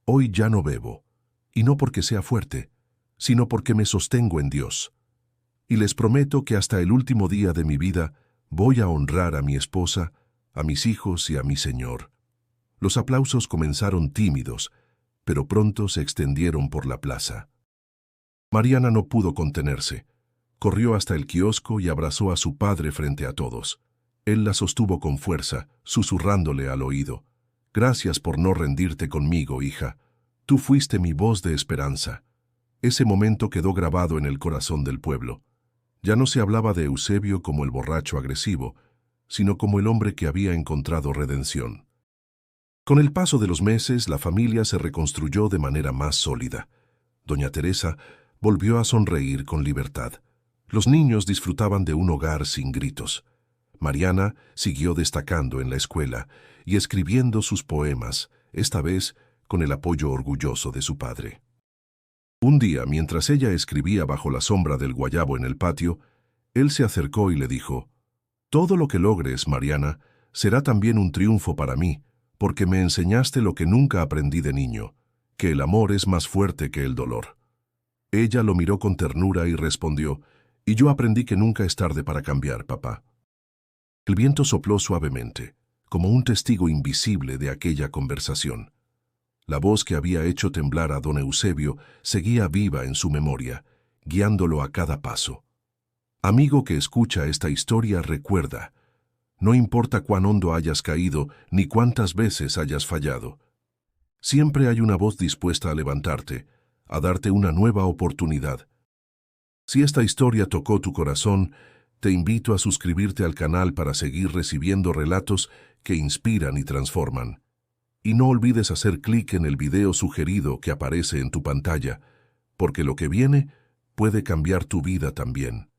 Hoy ya no bebo, y no porque sea fuerte, sino porque me sostengo en Dios. Y les prometo que hasta el último día de mi vida voy a honrar a mi esposa, a mis hijos y a mi Señor. Los aplausos comenzaron tímidos, pero pronto se extendieron por la plaza. Mariana no pudo contenerse. Corrió hasta el kiosco y abrazó a su padre frente a todos. Él la sostuvo con fuerza, susurrándole al oído. «Gracias por no rendirte conmigo, hija. Tú fuiste mi voz de esperanza». Ese momento quedó grabado en el corazón del pueblo. Ya no se hablaba de Eusebio como el borracho agresivo, sino como el hombre que había encontrado redención. Con el paso de los meses, la familia se reconstruyó de manera más sólida. Doña Teresa volvió a sonreír con libertad. Los niños disfrutaban de un hogar sin gritos. Mariana siguió destacando en la escuela y escribiendo sus poemas, esta vez con el apoyo orgulloso de su padre. Un día, mientras ella escribía bajo la sombra del guayabo en el patio, él se acercó y le dijo: «Todo lo que logres, Mariana, será también un triunfo para mí, porque me enseñaste lo que nunca aprendí de niño, que el amor es más fuerte que el dolor». Ella lo miró con ternura y respondió: «Y yo aprendí que nunca es tarde para cambiar, papá». El viento sopló suavemente, como un testigo invisible de aquella conversación. La voz que había hecho temblar a don Eusebio seguía viva en su memoria, guiándolo a cada paso. Amigo que escucha esta historia, recuerda: no importa cuán hondo hayas caído ni cuántas veces hayas fallado. Siempre hay una voz dispuesta a levantarte, a darte una nueva oportunidad. Si esta historia tocó tu corazón, te invito a suscribirte al canal para seguir recibiendo relatos que inspiran y transforman. Y no olvides hacer clic en el video sugerido que aparece en tu pantalla, porque lo que viene puede cambiar tu vida también.